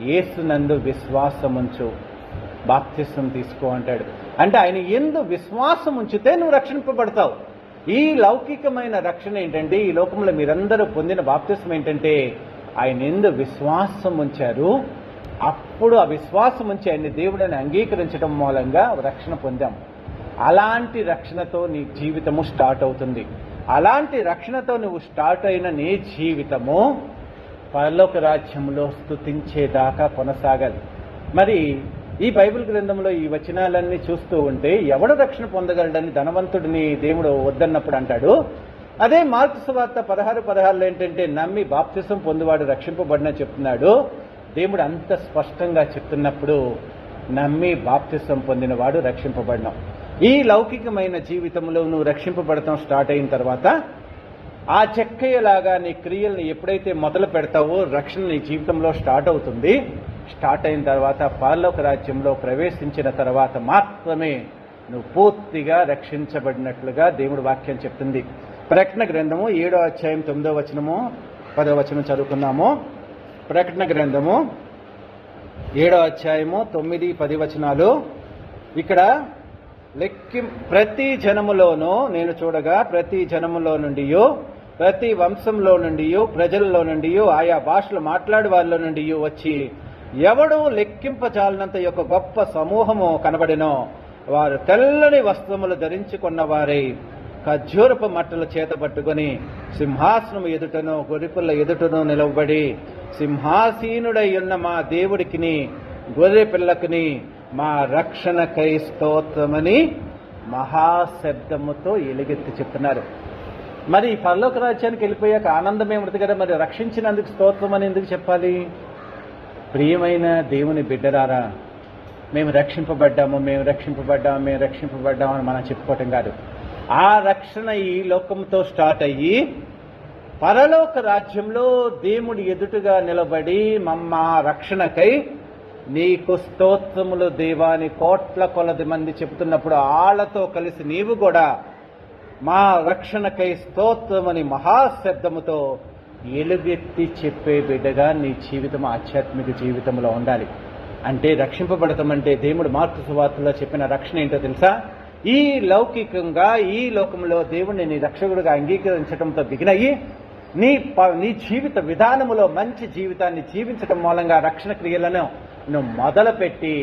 యేసునందు విశ్వాసం ఉంచు, బాప్తిసం తీసుకో అంటాడు. అంటే ఆయన యందు విశ్వాసం ఉంచితే నువ్వు రక్షింపబడతావు. ఈ లౌకికమైన రక్షణ ఏంటంటే, ఈ లోకంలో మీరందరూ పొందిన బాప్తిసం ఏంటంటే ఆయన యందు విశ్వాసం ఉంచారు. అప్పుడు ఆ విశ్వాసం ఉంచి ఆయన్ని దేవుడిని అంగీకరించడం మూలంగా రక్షణ పొందాం. అలాంటి రక్షణతో నీ జీవితము స్టార్ట్ అవుతుంది. అలాంటి రక్షణతో నువ్వు స్టార్ట్ అయిన నీ జీవితము పరలోక రాజ్యంలో స్తుతించేదాకా కొనసాగాలి. మరి ఈ బైబిల్ గ్రంథంలో ఈ వచనాలన్నీ చూస్తూ ఉంటే ఎవడు రక్షణ పొందగలడని ధనవంతుడిని దేవుడు వద్దన్నప్పుడు అంటాడు. అదే మార్కు సువార్త 16:16 ఏంటంటే నమ్మి బాప్తిసం పొందువాడు రక్షింపబడిన చెప్తున్నాడు. దేవుడు అంత స్పష్టంగా చెప్తున్నప్పుడు నమ్మి బాప్తిసం పొందినవాడు రక్షింపబడిన. ఈ లౌకికమైన జీవితంలో నువ్వు రక్షింపబడటం స్టార్ట్ అయిన తర్వాత ఆ చెక్కయ్యలాగా నీ క్రియల్ని ఎప్పుడైతే మొదలు పెడతావో రక్షణ నీ జీవితంలో స్టార్ట్ అవుతుంది. స్టార్ట్ అయిన తర్వాత పరలోక రాజ్యంలో ప్రవేశించిన తర్వాత మాత్రమే నువ్వు పూర్తిగా రక్షించబడినట్లుగా దేవుడి వాక్యం చెప్తుంది. ప్రకటన గ్రంథము 7వ అధ్యాయం 9వ వచనము 10వ వచనం చదువుకున్నాము. ప్రకటన గ్రంథము 7వ అధ్యాయము 9, 10 వచనాలు. ఇక్కడ ప్రతి జనములోనూ నేను చూడగా ప్రతి జనములో నుండి, ప్రతి వంశంలో నుండి, ప్రజల్లో నుండి, ఆయా భాషలు మాట్లాడే వాళ్ళ నుండి వచ్చి ఎవడు లెక్కింపజాలనంత యొక్క గొప్ప సమూహము కనబడినో వారు తెల్లని వస్త్రములు ధరించుకున్న వారై ఖర్జూరపు మట్టలు చేతపట్టుకుని సింహాసనము ఎదుటను గొర్రెపిల్ల ఎదుటను నిలవబడి సింహాసీనుడై ఉన్న మా దేవుడికిని గొర్రె పిల్లకుని మా రక్షణకై స్తోత్రమని మహాశబ్దముతో ఎలుగెత్తి చెప్తున్నారు. మరి పరలోక రాజ్యానికి వెళ్ళిపోయాక ఆనందం ఏమిటి కదా, మరి రక్షించినందుకు స్తోత్రం అని ఎందుకు చెప్పాలి? ప్రియమైన దేవుని బిడ్డలారా, మేము రక్షింపబడ్డాము అని మనం చెప్పుకోవటం కాదు. ఆ రక్షణ ఈ లోకంతో స్టార్ట్ అయ్యి పరలోక రాజ్యంలో దేవుడి ఎదుటగా నిలబడి మా రక్షణకై నీకు స్తోత్రములు దేవాని కోట్ల కొలది మంది చెబుతున్నప్పుడు ఆళ్లతో కలిసి నీవు కూడా మా రక్షణకై స్తోత్రమని మహాశబ్దముతో ఎలుగెత్తి చెప్పే బిడ్డగా నీ జీవితం ఆధ్యాత్మిక జీవితంలో ఉండాలి. అంటే రక్షింపబడతామంటే దేవుడు మార్కు సువార్తలో చెప్పిన రక్షణ ఏంటో తెలుసా? ఈ లౌకికంగా ఈ లోకంలో దేవుడిని నీ రక్షకుడిగా అంగీకరించడంతో బిగినయ్యి నీ జీవిత విధానములో మంచి జీవితాన్ని జీవించడం మూలంగా రక్షణ క్రియలను నువ్వు మొదలుపెట్టి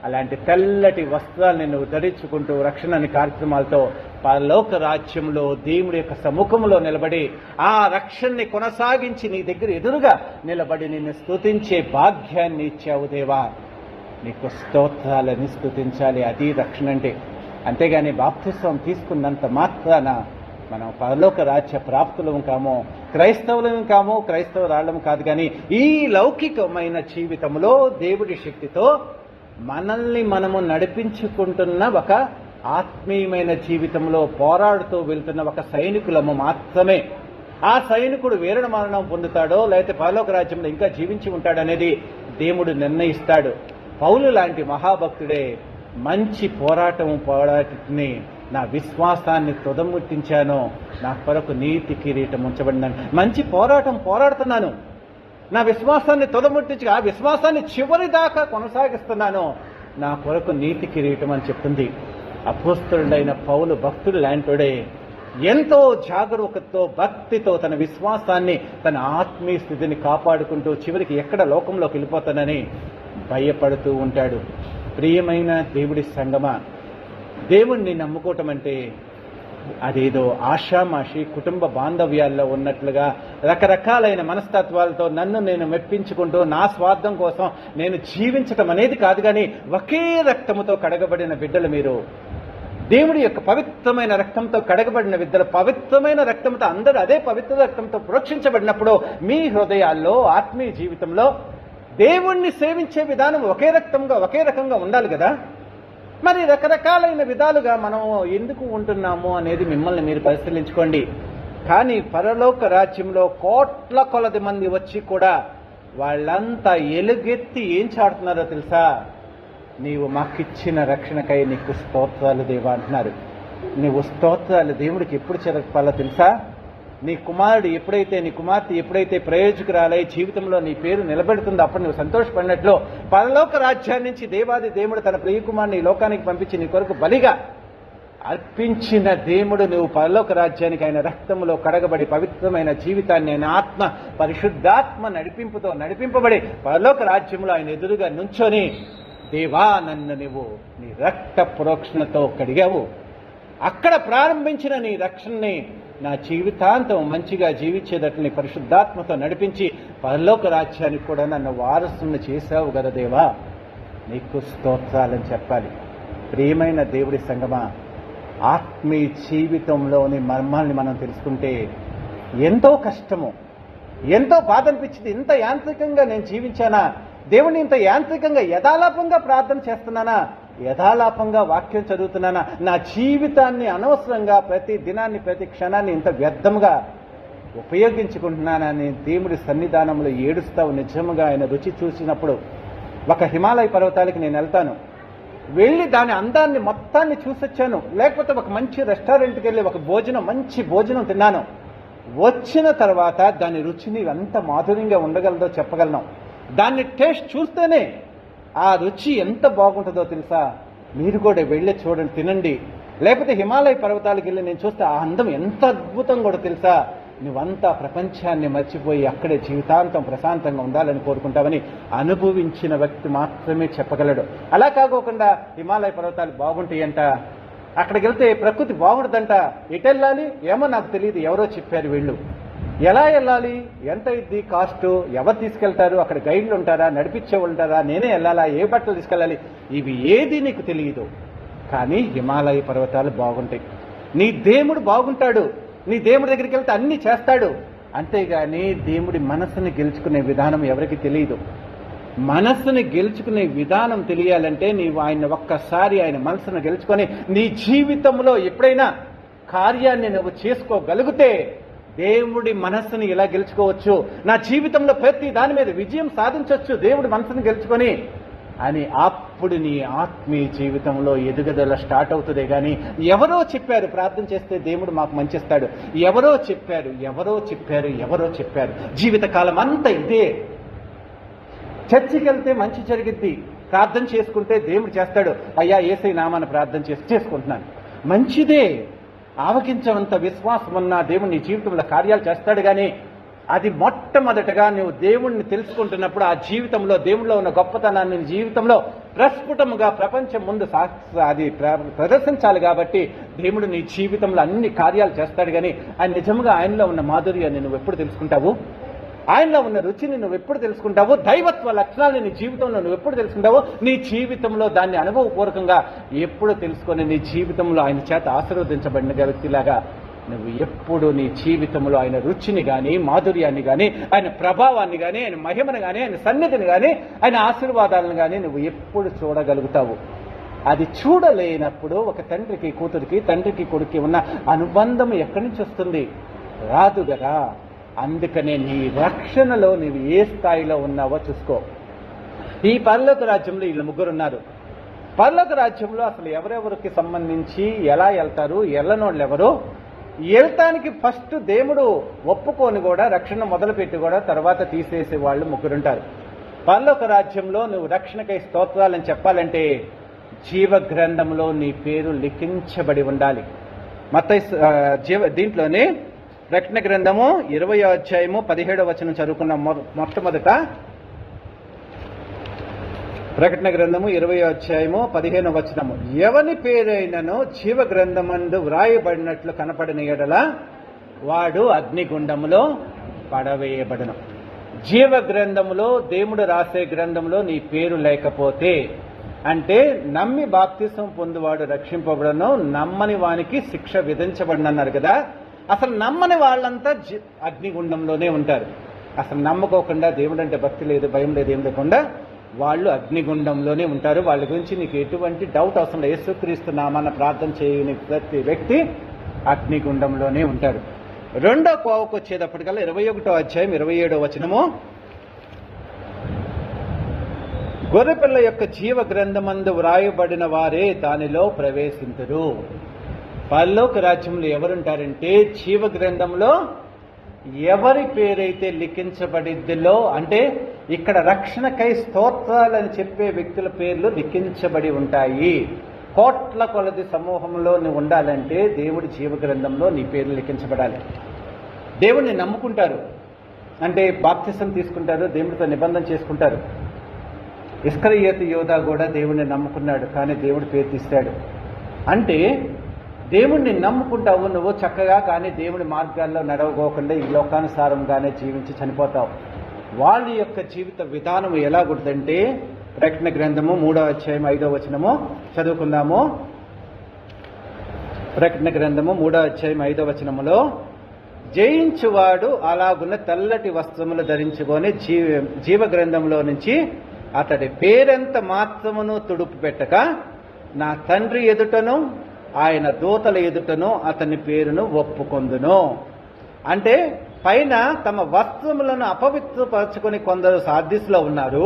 అలాంటి తెల్లటి వస్త్రాలని నువ్వు ధరించుకుంటూ రక్షణని కార్యక్రమాలతో పరలోక రాజ్యంలో దేవుడి యొక్క సముఖంలో నిలబడి ఆ రక్షణని కొనసాగించి నీ దగ్గర ఎదురుగా నిలబడి నిన్ను స్తుతించే భాగ్యాన్ని ఇచ్చావు దేవా, నీకు స్తోత్రాలని స్తుతించాలి. అది రక్షణ అంటే. అంతేగాని బాప్తిసం తీసుకున్నంత మాత్రాన మనం పరలోక రాజ్య ప్రాప్తులం కాము, క్రైస్తవులం కాము, క్రైస్తవురాళ్ళం కాదు. కానీ ఈ లౌకికమైన జీవితంలో దేవుడి శక్తితో మనల్ని మనము నడిపించుకుంటున్న ఒక ఆత్మీయమైన జీవితంలో పోరాడుతూ వెళ్తున్న ఒక సైనికులము మాత్రమే. ఆ సైనికుడు వీరణ మరణం పొందుతాడో లేకపోతే పరలోక రాజ్యంలో ఇంకా జీవించి ఉంటాడనేది దేవుడు నిర్ణయిస్తాడు. పౌలు లాంటి మహాభక్తుడే మంచి పోరాటని నా విశ్వాసాన్ని తుదముట్టించాను, నా కొరకు నీతి కిరీటం ఉంచబడినాను. మంచి పోరాడుతున్నాను, నా విశ్వాసాన్ని తుదముట్టించి ఆ విశ్వాసాన్ని చివరి దాకా కొనసాగిస్తున్నాను, నా కొరకు నీతి కిరీటం అని చెప్తుంది. అపోస్తలుడైన పౌలు భక్తుడు లాంటివాడే ఎంతో జాగరూకతతో భక్తితో తన విశ్వాసాన్ని తన ఆత్మీయ స్థితిని కాపాడుకుంటూ చివరికి ఎక్కడ లోకంలోకి వెళ్ళిపోతానని భయపడుతూ ఉంటాడు. ప్రియమైన దేవుడి సంగమా, దేవుణ్ణి నమ్ముకోవటం అంటే అదేదో ఆషామాషి కుటుంబ బాంధవ్యాల్లో ఉన్నట్లుగా రకరకాలైన మనస్తత్వాలతో నన్ను నేను మెప్పించుకుంటూ నా స్వార్థం కోసం నేను జీవించటం అనేది కాదు. కానీ ఒకే రక్తముతో కడగబడిన బిడ్డలు మీరు, దేవుడి యొక్క పవిత్రమైన రక్తంతో కడగబడిన బిడ్డలు, పవిత్రమైన రక్తంతో అందరూ అదే పవిత్ర రక్తంతో ప్రోక్షించబడినప్పుడు మీ హృదయాల్లో ఆత్మీయ జీవితంలో దేవుణ్ణి సేవించే విధానం ఒకే రకంగా ఉండాలి కదా. మరి రకరకాలైన విధాలుగా మనం ఎందుకు ఉంటున్నాము అనేది మిమ్మల్ని మీరు పరిశీలించుకోండి. కానీ పరలోక రాజ్యంలో కోట్ల కొలది మంది వచ్చి కూడా వాళ్ళంతా ఎలుగెత్తి ఏం చాడుతున్నారో తెలుసా? నీవు మాకిచ్చిన రక్షణకై నీకు స్తోత్రాలు దేవా అంటున్నారు. నీవు స్తోత్రాలు దేవుడికి ఎప్పుడు చెప్పాలో తెలుసా? నీ కుమార్తె ఎప్పుడైతే ప్రయోజకురాలై జీవితంలో నీ పేరు నిలబెడుతుందో అప్పుడు నువ్వు సంతోషపడినట్లు పరలోక రాజ్యాన్ని నుంచి దేవాది దేవుడు తన ప్రియకుమారుని లోకానికి పంపించి నీ కొరకు బలిగా అర్పించిన దేవుడు నువ్వు పరలోక రాజ్యానికి ఆయన రక్తంలో కడగబడి పవిత్రమైన జీవితాన్ని ఆయన ఆత్మ పరిశుద్ధాత్మ నడిపింపుతో నడిపింపబడి పరలోక రాజ్యంలో ఆయన ఎదురుగా నుంచొని దేవా నన్ను నువ్వు నీ రక్త ప్రోక్షణతో కడిగావు, అక్కడ ప్రారంభించిన నీ రక్షణని నా జీవితాంతం మంచిగా జీవించేటట్లు పరిశుద్ధాత్మతో నడిపించి పరలోక రాజ్యానికి కూడా నన్ను వారసుని చేశావు కదా దేవా, నీకు స్తోత్రాలని చెప్పాలి. ప్రియమైన దేవుడి సంగమా, ఆత్మీయ జీవితంలోని మర్మాల్ని మనం తెలుసుకుంటే ఎంతో కష్టము, ఎంతో బాధ అనిపించింది. ఇంత యాంత్రికంగా నేను జీవించానా, దేవుని ఇంత యాంత్రికంగా యథాలాపంగా ప్రార్థన చేస్తున్నానా, యథాలాపంగా వాక్యం చదువుతున్నానా, నా జీవితాన్ని అనవసరంగా ప్రతి దినాన్ని ప్రతి క్షణాన్ని ఇంత వ్యర్థంగా ఉపయోగించుకుంటున్నానని దేవుడి సన్నిధానంలో ఏడుస్తావు. నిజంగా ఆయన రుచి చూసినప్పుడు ఒక హిమాలయ పర్వతాలకి నేను వెళ్తాను, వెళ్ళి దాని అందాన్ని మొత్తాన్ని చూసొచ్చాను. లేకపోతే ఒక మంచి రెస్టారెంట్కి వెళ్ళి ఒక మంచి భోజనం తిన్నాను. వచ్చిన తర్వాత దాని రుచిని ఎంత మాధుర్యంగా ఉండగలదో చెప్పగలను. దాన్ని టేస్ట్ చూస్తేనే ఆ రుచి ఎంత బాగుంటుందో తెలుసా. మీరు కూడా వెళ్ళి చూడండి, తినండి. లేకపోతే హిమాలయ పర్వతాలకు వెళ్ళి నేను చూస్తే ఆ అందం ఎంత అద్భుతం కూడా తెలుసా. నువ్వంతా ప్రపంచాన్ని మర్చిపోయి అక్కడే జీవితాంతం ప్రశాంతంగా ఉండాలని కోరుకుంటావని అనుభవించిన వ్యక్తి మాత్రమే చెప్పగలడు. అలా కాకోకుండా హిమాలయ పర్వతాలు బాగుంటాయంట, అక్కడికి వెళ్తే ప్రకృతి బాగుంటుందంట, ఎటు వెళ్ళాలి ఏమో నాకు తెలియదు, ఎవరో చెప్పారు వెళ్ళు. ఎలా వెళ్ళాలి, ఎంత ఇది కాస్ట్, ఎవరు తీసుకెళ్తారు, అక్కడ గైడ్లు ఉంటారా, నడిపించే ఉంటారా, నేనే వెళ్ళాలా, ఏ బట్టలు తీసుకెళ్ళాలి, ఇవి ఏది నీకు తెలియదు. కానీ హిమాలయ పర్వతాలు బాగుంటాయి. నీ దేవుడు బాగుంటాడు, నీ దేవుడి దగ్గరికి వెళ్తే అన్ని చేస్తాడు. అంతేగాని దేవుడి మనసుని గెలుచుకునే విధానం ఎవరికి తెలియదు. మనస్సుని గెలుచుకునే విధానం తెలియాలంటే నీవు ఒక్కసారి ఆయన మనసును గెలుచుకొని నీ జీవితంలో ఎప్పుడైనా కార్యాన్ని నువ్వు చేసుకోగలిగితే దేవుడి మనస్సుని ఇలా గెలుచుకోవచ్చు, నా జీవితంలో ప్రతి దాని మీద విజయం సాధించవచ్చు దేవుడి మనసుని గెలుచుకొని అని. అప్పుడు నీ ఆత్మీయ జీవితంలో ఎదుగుదల స్టార్ట్ అవుతుందే కానీ ఎవరో చెప్పారు ప్రార్థన చేస్తే దేవుడు మాకు మంచిస్తాడు, ఎవరో చెప్పారు జీవితకాలం అంతా ఇదే. చర్చికి వెళ్తే మంచి జరిగిద్ది, ప్రార్థన చేసుకుంటే దేవుడు చేస్తాడు, అయ్యా యేసయ్య నామాన ప్రార్థన చేసుకుంటున్నాను, మంచిదే. ఆవగించనంత విశ్వాసం ఉన్న దేవుడు నీ జీవితంలో కార్యాలు చేస్తాడు. కానీ అది మొట్టమొదటగా నువ్వు దేవుణ్ణి తెలుసుకుంటున్నప్పుడు ఆ జీవితంలో దేవుడిలో ఉన్న గొప్పతనాన్ని జీవితంలో ప్రస్ఫుటముగా ప్రపంచం ముందు అది ప్రదర్శించాలి. కాబట్టి దేవుడు నీ జీవితంలో అన్ని కార్యాలు చేస్తాడు. కానీ ఆయన నిజంగా ఆయనలో ఉన్న మాధుర్యాన్ని నువ్వు ఎప్పుడు తెలుసుకుంటావు, ఆయనలో ఉన్న రుచిని నువ్వు ఎప్పుడు తెలుసుకుంటావు, దైవత్వ లక్షణాలను నీ జీవితంలో నువ్వు ఎప్పుడు తెలుసుకుంటావు, నీ జీవితంలో దాన్ని అనుభవపూర్వకంగా ఎప్పుడు తెలుసుకొని నీ జీవితంలో ఆయన చేత ఆశీర్వదించబడిన వ్యక్తిలాగా నువ్వు ఎప్పుడు నీ జీవితంలో ఆయన రుచిని కానీ మాధుర్యాన్ని కానీ ఆయన ప్రభావాన్ని కానీ ఆయన మహిమను కానీ ఆయన సన్నిధిని కానీ ఆయన ఆశీర్వాదాలను కానీ నువ్వు ఎప్పుడు చూడగలుగుతావు. అది చూడలేనప్పుడు ఒక తండ్రికి కూతురికి, తండ్రికి కొడుకు ఉన్న అనుబంధం ఎక్కడి నుంచి వస్తుంది, రాదు కదా. అందుకనే నీ రక్షణలో నీవు ఏ స్థాయిలో ఉన్నావో చూసుకో. ఈ పరలోక రాజ్యంలో వీళ్ళు ముగ్గురు ఉన్నారు. పరలోక రాజ్యంలో అసలు ఎవరెవరికి సంబంధించి ఎలా వెళ్తారు, వెళ్ళనోళ్ళు ఎవరు, వెళ్తానికి ఫస్ట్ దేవుడు ఒప్పుకొని కూడా రక్షణ మొదలుపెట్టి కూడా తర్వాత తీసేసే వాళ్ళు ముగ్గురుంటారు. పరలోక రాజ్యంలో నువ్వు రక్షణకై స్తోత్రాలని చెప్పాలంటే జీవ గ్రంథంలో నీ పేరు లిఖించబడి ఉండాలి. దీంట్లోనే ప్రకటన గ్రంథము 20వ అధ్యాయము 17వ వచనం చదువుకున్న మొట్టమొదట. ప్రకటన గ్రంథము 20వ అధ్యాయము 15వ వచనము, ఎవని పేరైనను జీవ గ్రంథమందు వ్రాయబడినట్లు కనపడిన ఎడల వాడు అగ్నిగుండములో పడవేయబడును. జీవ గ్రంథములో దేవుడు రాసే గ్రంథంలో నీ పేరు లేకపోతే అంటే నమ్మి బాప్తిసం పొందువాడు రక్షింపబడను, నమ్మని వానికి శిక్ష విధించబడినన్నారు కదా. అసలు నమ్మని వాళ్ళంతా అగ్నిగుండంలోనే ఉంటారు. అసలు నమ్మకోకుండా దేవుడు అంటే భక్తి లేదు, భయం లేదు, ఏం లేకుండా వాళ్ళు అగ్నిగుండంలోనే ఉంటారు. వాళ్ళ గురించి నీకు ఎటువంటి డౌట్ అవసరం లేదు. యేసుక్రీస్తు నామాన ప్రార్థన చేయని ప్రతి వ్యక్తి అగ్నిగుండంలోనే ఉంటారు. రెండో కోవకు వచ్చేటప్పటికల్లా 21వ అధ్యాయం 27వ వచనము, గొర్రెపిల్ల యొక్క జీవ గ్రంథమందు వ్రాయబడిన వారే దానిలో ప్రవేశింతురు. పరలోక రాజ్యంలో ఎవరుంటారంటే జీవ గ్రంథంలో ఎవరి పేరైతే లిఖించబడిద్దిలో, అంటే ఇక్కడ రక్షణకై స్తోత్రాలని చెప్పే వ్యక్తుల పేర్లు లిఖించబడి ఉంటాయి. కోట్ల కొలది సమూహంలో నువ్వు ఉండాలంటే దేవుడి జీవ గ్రంథంలో నీ పేర్లు లిఖించబడాలి. దేవుడిని నమ్ముకుంటారు అంటే బాప్తిసం తీసుకుంటారు, దేవుడితో నిబంధన చేసుకుంటారు. ఇస్కరియోతు యోధా కూడా దేవుడిని నమ్ముకున్నాడు, కానీ దేవుడి పేరు తీశాడు. అంటే దేవుణ్ణి నమ్ముకుంటావు నువ్వు చక్కగా, కానీ దేవుని మార్గాల్లో నడవకోకుండా ఈ లోకానుసారంగానే జీవించి చనిపోతావు. వాళ్ళ యొక్క జీవిత విధానం ఎలా గుర్తంటే, ప్రకటన గ్రంథము 3వ అధ్యాయం 5వ వచనము చదువుకుందాము. ప్రకటన గ్రంథము 3వ అధ్యాయం 5వ వచనములో, జయించువాడు అలాగున్న తెల్లటి వస్త్రములు ధరించుకొని జీవ గ్రంథంలో నుంచి అతడి పేరెంత మాత్రమును తుడుపు పెట్టక నా తండ్రి ఎదుటను ఆయన దూతల ఎదుటను అతని పేరును ఒప్పుకొందును. అంటే పైన తమ వస్త్రములను అపవిత్రపరచుకొని కొందరు సార్దీస్లో ఉన్నారు.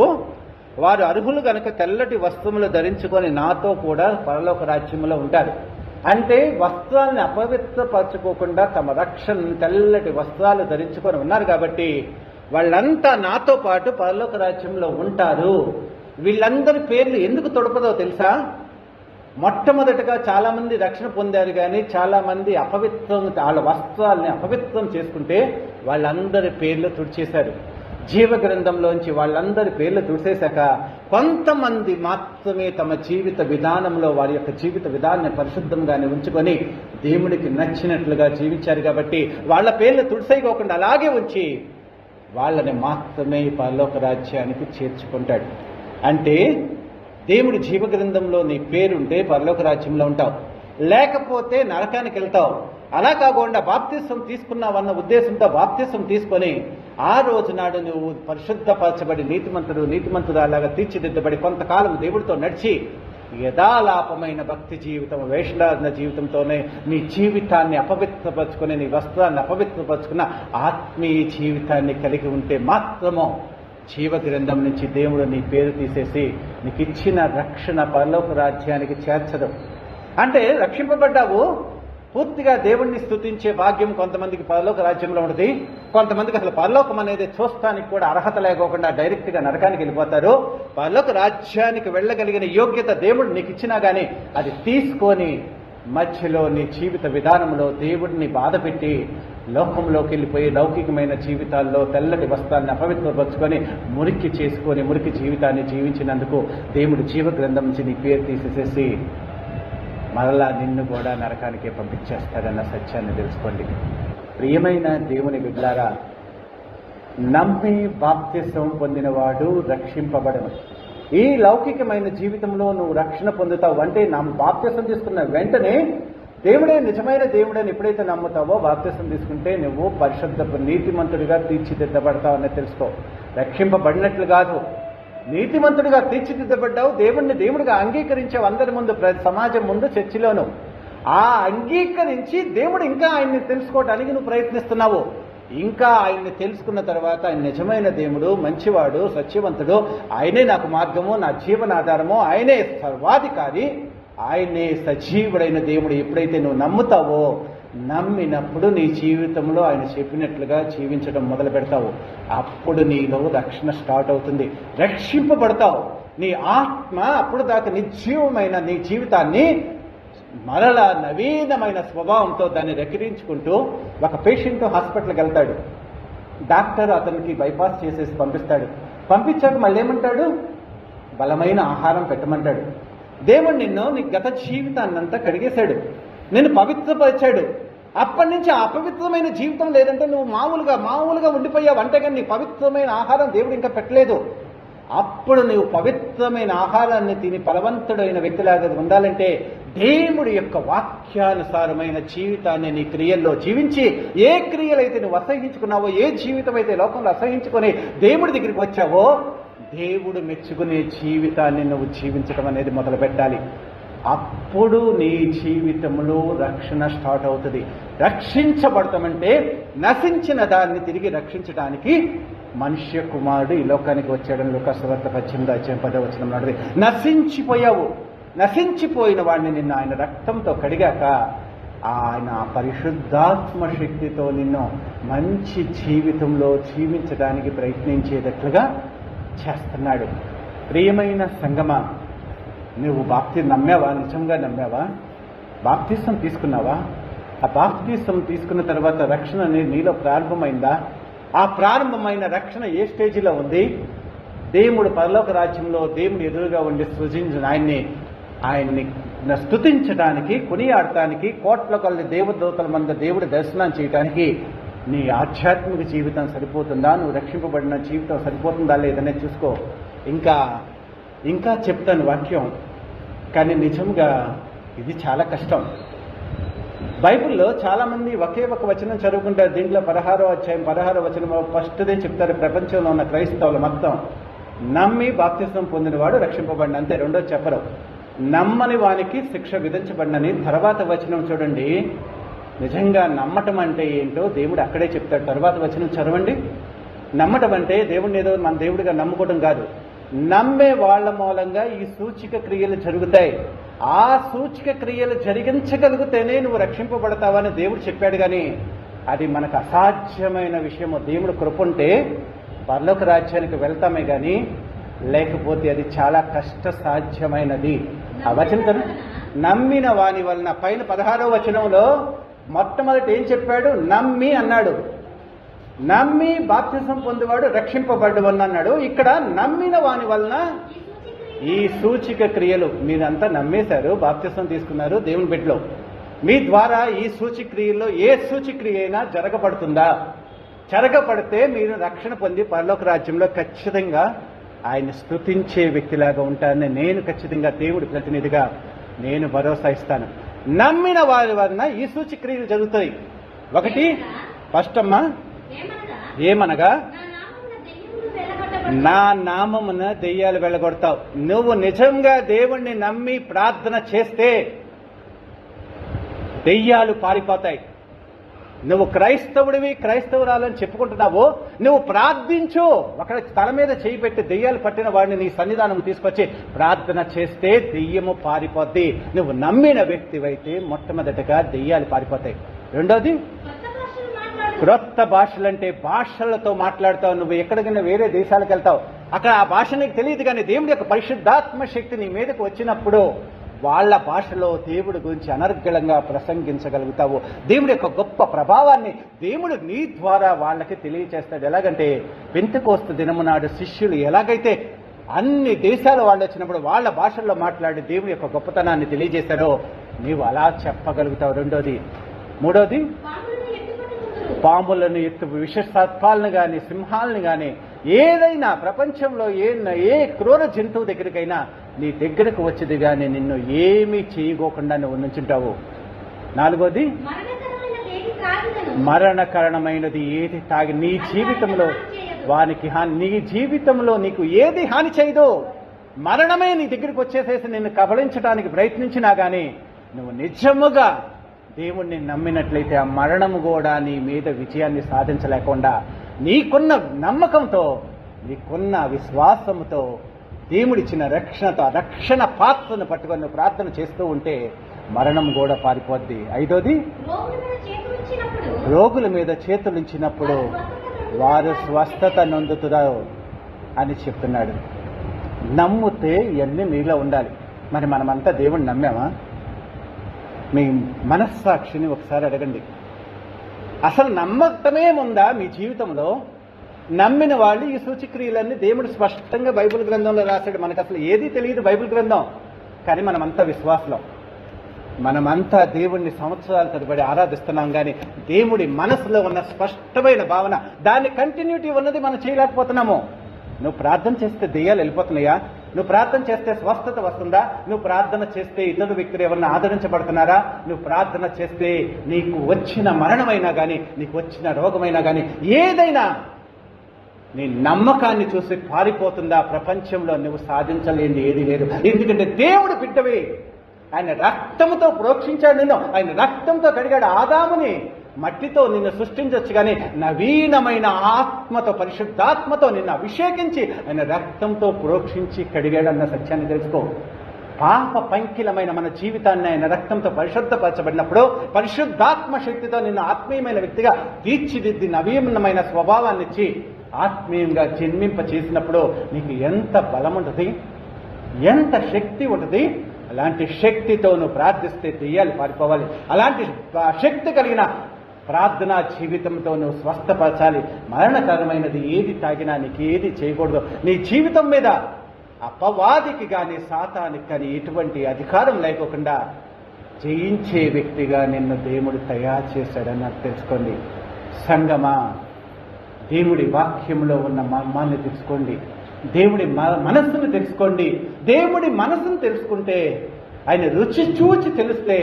వారు అర్హులు గనుక తెల్లటి వస్త్రములు ధరించుకొని నాతో కూడా పరలోక రాజ్యంలో ఉంటారు. అంటే వస్త్రాన్ని అపవిత్రపరచుకోకుండా తమ రక్షణను తెల్లటి వస్త్రాలు ధరించుకొని ఉన్నారు కాబట్టి వాళ్ళంతా నాతో పాటు పరలోక రాజ్యంలో ఉంటారు. వీళ్ళందరి పేర్లు ఎందుకు తొడపదో తెలుసా? మొట్టమొదటిగా చాలా మంది రక్షణ పొందారు, కానీ చాలా మంది అపవిత్రం, వాళ్ళ వస్త్రాలని అపవిత్రం చేసుకుంటే వాళ్ళందరి పేర్లు తుడిచేశారు. జీవ గ్రంథంలోంచి వాళ్ళందరి పేర్లు తుడిచేశాక కొంతమంది మాత్రమే తమ జీవిత విధానంలో వారి యొక్క జీవిత విధానాన్ని పరిశుద్ధంగానే ఉంచుకొని దేవుడికి నచ్చినట్లుగా జీవించారు. కాబట్టి వాళ్ళ పేర్లు తుడిసేయకోకుండా అలాగే ఉంచి వాళ్ళని మాత్రమే పరలోక రాజ్యానికి చేర్చుకుంటాడు. అంటే దేవుడి జీవ గ్రంథంలో నీ పేరుంటే పరలోక రాజ్యంలో ఉంటావు, లేకపోతే నరకానికి వెళ్తావు. అలా కాకుండా బాప్తిసం తీసుకున్నావన్న ఉద్దేశంతో బాప్తిసం తీసుకొని ఆ రోజు నాడు నువ్వు పరిశుద్ధపరచబడి నీతిమంతురాలాగా తీర్చిదిద్దబడి కొంతకాలం దేవుడితో నడిచి యథాలాపమైన భక్తి జీవితం, వేషధారణ జీవితంతోనే నీ జీవితాన్ని అపవిత్రపరచుకుని, నీ వస్త్రాన్ని అపవిత్రపరచుకున్న ఆత్మీయ జీవితాన్ని కలిగి ఉంటే మాత్రము జీవ గ్రంథం నుంచి దేవుడు నీ పేరు తీసేసి నీకు ఇచ్చిన రక్షణ పరలోక రాజ్యానికి చేర్చదు. అంటే రక్షింపబడ్డావు, పూర్తిగా దేవుణ్ణి స్తుతించే భాగ్యం కొంతమందికి పరలోక రాజ్యంలో ఉంటుంది. కొంతమందికి అసలు పరలోకం అనేది చూస్తానికి కూడా అర్హత లేకోకుండా డైరెక్ట్గా నరకానికి వెళ్ళిపోతారు. పరలోక రాజ్యానికి వెళ్ళగలిగిన యోగ్యత దేవుడు నీకు ఇచ్చినా కానీ అది తీసుకొని మధ్యలో నీ జీవిత విధానంలో దేవుడిని బాధపెట్టి లోకంలోకి వెళ్ళిపోయి లౌకికమైన జీవితాల్లో తెల్లటి వస్త్రాన్ని అపవిత్రపరుచుకొని మురికి జీవితాన్ని జీవించినందుకు దేవుడు జీవ గ్రంథం నుంచి నీ పేరు తీసేసేసి మరలా నిన్ను కూడా నరకానికి పంపించేస్తాడన్న సత్యాన్ని తెలుసుకోండి. ప్రియమైన దేవుని బిడ్డలారా, నమ్మి బాప్తిసం పొందినవాడు రక్షింపబడను. ఈ లౌకికమైన జీవితంలో నువ్వు రక్షణ పొందుతావు అంటే బాప్తిసం తీసుకున్న వెంటనే దేవుడే నిజమైన దేవుడని ఎప్పుడైతే నమ్ముతావో, బాప్తిసం తీసుకుంటే నువ్వు పరిశుద్ధ నీతిమంతుడిగా తీర్చిదిద్దబడతావు అనేది తెలుసుకో. రక్షింపబడినట్లు కాదు, నీతిమంతుడిగా తీర్చిదిద్దబడ్డావు, దేవుడిగా అంగీకరించావు అందరి ముందు, సమాజం ముందు, చర్చిలోను. ఆ అంగీకరించి దేవుడు ఇంకా ఆయన్ని తెలుసుకోవడానికి నువ్వు ప్రయత్నిస్తున్నావు. ఇంకా ఆయన్ని తెలుసుకున్న తర్వాత ఆయన నిజమైన దేవుడు, మంచివాడు, సత్యవంతుడు, ఆయనే నాకు మార్గము, నా జీవనాధారము, ఆయనే సర్వాధికారి, ఆయనే సజీవుడైన దేవుడు ఎప్పుడైతే నువ్వు నమ్ముతావో, నమ్మినప్పుడు నీ జీవితంలో ఆయన చెప్పినట్లుగా జీవించడం మొదలు పెడతావు. అప్పుడు నీలో రక్షణ స్టార్ట్ అవుతుంది, రక్షింపబడతావు. నీ ఆత్మ అప్పుడు దాకా నిర్జీవమైన నీ జీవితాన్ని మరలా నవీనమైన స్వభావంతో దాన్ని రెక్కిరించుకుంటూ, ఒక పేషెంట్ హాస్పిటల్కి వెళ్తాడు, డాక్టర్ అతనికి బైపాస్ చేసేసి పంపించాక మళ్ళీ ఏమంటాడు? బలమైన ఆహారం పెట్టమంటాడు. దేవుడు నీ గత జీవితాన్నంతా కడిగేశాడు, నిన్ను పవిత్రపరిచాడు. అప్పటి నుంచి ఆ అపవిత్రమైన జీవితం లేదంటే నువ్వు మామూలుగా ఉండిపోయావు. అంతేగాని నీ పవిత్రమైన ఆహారం దేవుడు ఇంకా పెట్టలేదు. అప్పుడు నువ్వు పవిత్రమైన ఆహారాన్ని తిని బలవంతుడైన వ్యక్తిలాగా ఉండాలంటే దేవుడి యొక్క వాక్యానుసారమైన జీవితాన్ని నీ క్రియల్లో జీవించి, ఏ క్రియలైతే నువ్వు అసహించుకున్నావో, ఏ జీవితం అయితే లోకంలో అసహించుకొని దేవుడి దగ్గరికి వచ్చావో, దేవుడు మెచ్చుకునే జీవితాన్ని నువ్వు జీవించడం అనేది మొదలు పెట్టాలి. అప్పుడు నీ జీవితంలో రక్షణ స్టార్ట్ అవుతుంది. రక్షించబడతామంటే నశించిన దాన్ని తిరిగి రక్షించడానికి మనుష్య కుమారుడు ఈ లోకానికి వచ్చాడని లూకాసు వార్త 18:10 నాడు. నశించిపోయిన వాడిని నిన్ను ఆయన రక్తంతో కడిగాక ఆయన పరిశుద్ధాత్మ శక్తితో నిన్ను మంచి జీవితంలో జీవించడానికి ప్రయత్నించేటట్లుగా చేస్తున్నాడు. ప్రియమైన సంగమా, నువ్వు నమ్మావా? నిజంగా నమ్మావా? బాప్తిసం తీసుకున్నావా? ఆ బాప్తిసం తీసుకున్న తర్వాత రక్షణ అనేది నీలో ప్రారంభమైందా? ఆ ప్రారంభమైన రక్షణ ఏ స్టేజిలో ఉంది? దేవుడు పరలోక రాజ్యంలో దేవుడు ఎదురుగా ఉండి సృజించిన ఆయన్ని స్తుతించడానికి, కొనియాడటానికి, కోట్ల కొలది దేవదూతల మంది దేవుడి దర్శనం చేయడానికి నీ ఆధ్యాత్మిక జీవితం సరిపోతుందా? నువ్వు రక్షింపబడిన జీవితం సరిపోతుందా లేదనే చూసుకో. ఇంకా చెప్తాను వాక్యం, కానీ నిజంగా ఇది చాలా కష్టం. బైబిల్లో చాలామంది ఒకే ఒక వచనం చదువుకుంటారు. దీంట్లో 16వ అధ్యాయం 16వ వచనం ఫస్ట్దే చెప్తారు, ప్రపంచంలో ఉన్న క్రైస్తవులు మొత్తం నమ్మి బాప్తిస్మం పొందినవాడు రక్షింపబడిన, అంతే. రెండోది చెప్పరు. నమ్మని వానికి శిక్ష విధించబడినని తర్వాత వచనం చూడండి. నిజంగా నమ్మటం అంటే ఏంటో దేవుడు అక్కడే చెప్తాడు. తర్వాత వచనం చదవండి. నమ్మటం అంటే దేవుడిని ఏదో మన దేవుడిగా నమ్ముకోవడం కాదు. నమ్మే వాళ్ళ మూలంగా ఈ సూచిక క్రియలు జరుగుతాయి. ఆ సూచిక క్రియలు జరిగించగలిగితేనే నువ్వు రక్షింపబడతావని దేవుడు చెప్పాడు. కానీ అది మనకు అసాధ్యమైన విషయము. దేవుడు కృపంటే పరలోక రాజ్యానికి వెళ్తామే కానీ, లేకపోతే అది చాలా కష్ట సాధ్యమైనది. ఆ వచనం నమ్మిన వాని వలన, పైన 16వ వచనంలో మొట్టమొదటి ఏం చెప్పాడు? నమ్మి అన్నాడు. నమ్మి బాప్తిసం పొందేవాడు రక్షింపబడ్డవని అన్నాడు. ఇక్కడ నమ్మిన వాని వలన ఈ సూచిక క్రియలు, మీరంతా నమ్మేశారు, బాప్తిసం తీసుకున్నారు దేవుని బిడ్డలో, మీ ద్వారా ఈ సూచిక క్రియల్లో ఏ సూచిక్రియ అయినా జరగబడుతుందా? జరగబడితే మీరు రక్షణ పొంది పరలోక రాజ్యంలో ఖచ్చితంగా ఆయన స్తుతించే వ్యక్తిలాగా ఉంటానని నేను ఖచ్చితంగా దేవుడి ప్రతినిధిగా నేను భరోసా ఇస్తాను. నమ్మిన వారి వలన ఈ సూచిక్రియలు జరుగుతాయి. ఒకటి ఫస్ట్ అమ్మా, ఏమనగా నా నామమున దెయ్యాలు వెళ్ళగొడతావు. నువ్వు నిజంగా దేవుణ్ణి నమ్మి ప్రార్థన చేస్తే దెయ్యాలు పారిపోతాయి. నువ్వు క్రైస్తవుడివి, క్రైస్తవురాలని చెప్పుకుంటున్నావు, నువ్వు ప్రార్థించు. అక్కడ తల మీద చేయి పెట్టి దెయ్యాలు పట్టిన వాడిని నీ సన్నిధానం తీసుకొచ్చి ప్రార్థన చేస్తే దెయ్యము పారిపోద్ది. నువ్వు నమ్మిన వ్యక్తివైతే మొట్టమొదటిగా దెయ్యాలు పారిపోతాయి. రెండోది క్రొత్త భాషలంటే భాషలతో మాట్లాడతావు. నువ్వు ఎక్కడికైనా వేరే దేశాలకు వెళ్తావు, అక్కడ ఆ భాష నీకు తెలియదు, కానీ దేవుడి యొక్క పరిశుద్ధాత్మ శక్తి నీ మీదకు వచ్చినప్పుడు వాళ్ళ భాషలో దేవుడి గురించి అనర్గళంగా ప్రసంగించగలుగుతావు. దేవుడి యొక్క గొప్ప ప్రభావాన్ని దేవుడు నీ ద్వారా వాళ్ళకి తెలియచేస్తాడు. ఎలాగంటే పెంతెకోస్తు దినము నాడు శిష్యులు ఎలాగైతే అన్ని దేశాల వాళ్ళు వచ్చినప్పుడు వాళ్ళ భాషల్లో మాట్లాడి దేవుడి యొక్క గొప్పతనాన్ని తెలియజేశాడో నీవు అలా చెప్పగలుగుతావు. రెండోది. మూడోది, పాములను ఎత్తు, విషసర్పాలను కానీ సింహాలను కానీ ఏదైనా ప్రపంచంలో ఏ క్రూర జంతువు దగ్గరికైనా నీ దగ్గరకు వచ్చేది కానీ నిన్ను ఏమీ చేయకోకుండా నువ్వు నుంచుంటావు. నాలుగోది, మరణకరణమైనది ఏది తాగి నీ జీవితంలో వానికి హాని, నీ జీవితంలో నీకు ఏది హాని చేయదు. మరణమే నీ దగ్గరికి వచ్చేసేసి నిన్ను కబళించడానికి ప్రయత్నించినా కానీ నువ్వు నిజముగా దేవుణ్ణి నమ్మినట్లయితే ఆ మరణము కూడా నీ మీద విజయాన్ని సాధించలేకుండా నీకున్న నమ్మకంతో, నీకున్న విశ్వాసంతో, దేవుడిచ్చిన రక్షణతో, రక్షణ పాత్రను పట్టుకొని నువ్వు ప్రార్థన చేస్తూ ఉంటే మరణం కూడా పారిపోద్ది. ఐదోది, రోగుల మీద చేతులుంచినప్పుడు వారు స్వస్థత నొందుతారు అని చెప్తున్నాడు. నమ్మితే ఇవన్నీ నీలో ఉండాలి. మరి మనమంతా దేవుణ్ణి నమ్మామా? మీ మనస్సాక్షిని ఒకసారి అడగండి. అసలు నమ్మకమే ఉందా మీ జీవితంలో? నమ్మిన వాళ్ళు ఈ సూచిక్రియలన్నీ దేవుడు స్పష్టంగా బైబిల్ గ్రంథంలో రాశాడు. మనకు అసలు ఏదీ తెలియదు బైబిల్ గ్రంథం, కానీ మనమంతా విశ్వాసం, మనమంతా దేవుణ్ణి సంవత్సరాల తరబడి ఆరాధిస్తున్నాం. కానీ దేవుడి మనసులో ఉన్న స్పష్టమైన భావన, దాని కంటిన్యూటీ ఉన్నది మనం చేయలేకపోతున్నాము. నువ్వు ప్రార్థన చేస్తే దెయ్యాలు వెళ్ళిపోతున్నాయా? నువ్వు ప్రార్థన చేస్తే స్వస్థత వస్తుందా? నువ్వు ప్రార్థన చేస్తే ఇతర వ్యక్తులు ఎవరన్నా ఆదరించబడుతున్నారా? నువ్వు ప్రార్థన చేస్తే నీకు వచ్చిన మరణమైనా కానీ, నీకు వచ్చిన రోగమైనా కానీ, ఏదైనా నీ నమ్మకాన్ని చూసి పారిపోతుందా? ప్రపంచంలో నువ్వు సాధించలేనిది ఏదీ లేదు. ఎందుకంటే దేవుడు బిడ్డవి, ఆయన రక్తంతో ప్రోక్షించాడు నిన్ను, ఆయన రక్తంతో కడిగాడు. ఆదాముని మట్టితో నిన్ను సృష్టించవచ్చు, కానీ నవీనమైన ఆత్మతో, పరిశుద్ధాత్మతో నిన్ను అభిషేకించి ఆయన రక్తంతో ప్రోక్షించి కడిగాడన్న సత్యాన్ని తెలుసుకో. పాప పంకిలమైన మన జీవితాన్ని ఆయన రక్తంతో పరిశుద్ధపరచబడినప్పుడు పరిశుద్ధాత్మ శక్తితో నిన్ను ఆత్మీయమైన వ్యక్తిగా తీర్చిదిద్ది నవీనమైన స్వభావాన్ని ఇచ్చి ఆత్మీయంగా జన్మింప చేసినప్పుడు నీకు ఎంత బలం ఉంటుంది, ఎంత శక్తి ఉంటుంది. అలాంటి శక్తితో నువ్వు ప్రార్థిస్తే దెయ్యాలు పారిపోవాలి. అలాంటి శక్తి కలిగిన ప్రార్థనా జీవితంతో నువ్వు స్వస్థపరచాలి. మరణకరమైనది ఏది తాగినా నీకు ఏది చేయకూడదు. నీ జీవితం మీద అపవాదికి కానీ సాతానికి కానీ ఎటువంటి అధికారం లేకోకుండా జయించే వ్యక్తిగా నిన్ను దేవుడు తయారు చేశాడని నాకు తెలుసుకోండి. సంగమా, దేవుడి వాక్యంలో ఉన్న మర్మాన్ని తెలుసుకోండి. దేవుడి మనస్సును తెలుసుకోండి. దేవుడి మనస్సును తెలుసుకుంటే, ఆయన రుచి చూచి తెలిస్తే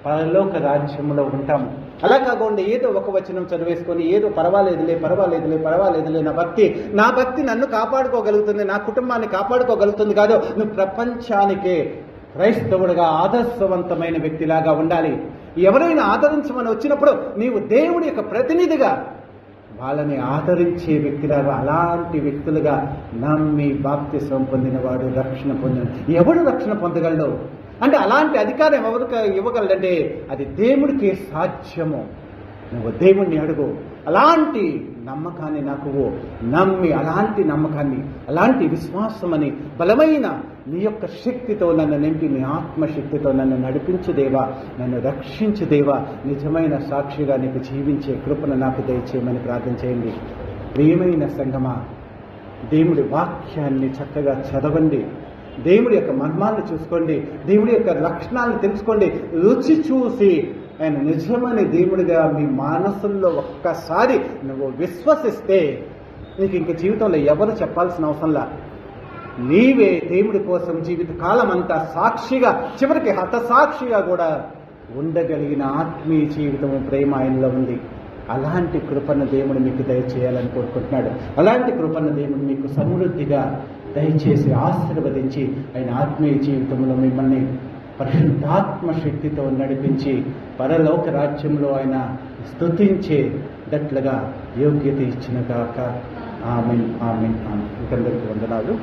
పరలోక రాజ్యంలో ఉంటాము. అలా కాకుండా ఏదో ఒక వచనం చదివేసుకొని ఏదో పర్వాలేదులే నా భక్తి నన్ను కాపాడుకోగలుగుతుంది, నా కుటుంబాన్ని కాపాడుకోగలుగుతుంది కాదు. నువ్వు ప్రపంచానికే క్రైస్తవుడిగా ఆదర్శవంతమైన వ్యక్తిలాగా ఉండాలి. ఎవరైనా ఆదరించమని వచ్చినప్పుడు నీవు దేవుడి యొక్క ప్రతినిధిగా వాళ్ళని ఆదరించే వ్యక్తిలాగా, అలాంటి వ్యక్తులుగా నమ్మి బాప్తిసం పొందినవాడు రక్షణ పొందిన. ఎవడు రక్షణ పొందగలడు అంటే అలాంటి అధికారం ఎవరికి ఇవ్వగలడంటే అది దేవుడికి సాధ్యము. నువ్వు దేవుణ్ణి అడుగు. అలాంటి నమ్మకాన్ని నాకు నమ్మి, అలాంటి నమ్మకాన్ని, అలాంటి విశ్వాసమని బలమైన నీ యొక్క శక్తితో నన్ను నింపి, నీ ఆత్మశక్తితో నన్ను నడిపించు దేవా, నన్ను రక్షించు దేవా, నిజమైన సాక్షిగా నీకు జీవించే కృపను నాకు దయచేయమని ప్రార్థన చేయండి. ప్రియమైన సంగమా, దేవుడి వాక్యాన్ని చక్కగా చదవండి. దేవుడి యొక్క మర్మాన్ని చూసుకోండి. దేవుడి యొక్క లక్షణాలను తెలుసుకోండి. రుచి చూసి ఆయన నిజమైన దేవుడిగా మీ మనసుల్లో ఒక్కసారి నువ్వు విశ్వసిస్తే నీకు ఇంక జీవితంలో ఎవరు చెప్పాల్సిన అవసరంలా. నీవే దేవుడి కోసం జీవిత కాలం అంతా సాక్షిగా, చివరికి హతసాక్షిగా కూడా ఉండగలిగిన ఆత్మీయ జీవితము, ప్రేమ ఆయనలో ఉంది. అలాంటి కృపను దేవుడు మీకు దయచేయాలని కోరుకుంటున్నాడు. అలాంటి కృపను దేవుడు మీకు సమృద్ధిగా దయచేసి ఆశీర్వదించి ఆయన ఆత్మీయ జీవితంలో మిమ్మల్ని పరిశుద్ధాత్మ శక్తితో నడిపించి పరలోక రాజ్యంలో ఆయన స్తుతించేటట్లుగా యోగ్యత ఇచ్చిన గాక. ఆమేన్, ఆమేన్, ఆమేన్. ఇంకందరికీ వందనాలు.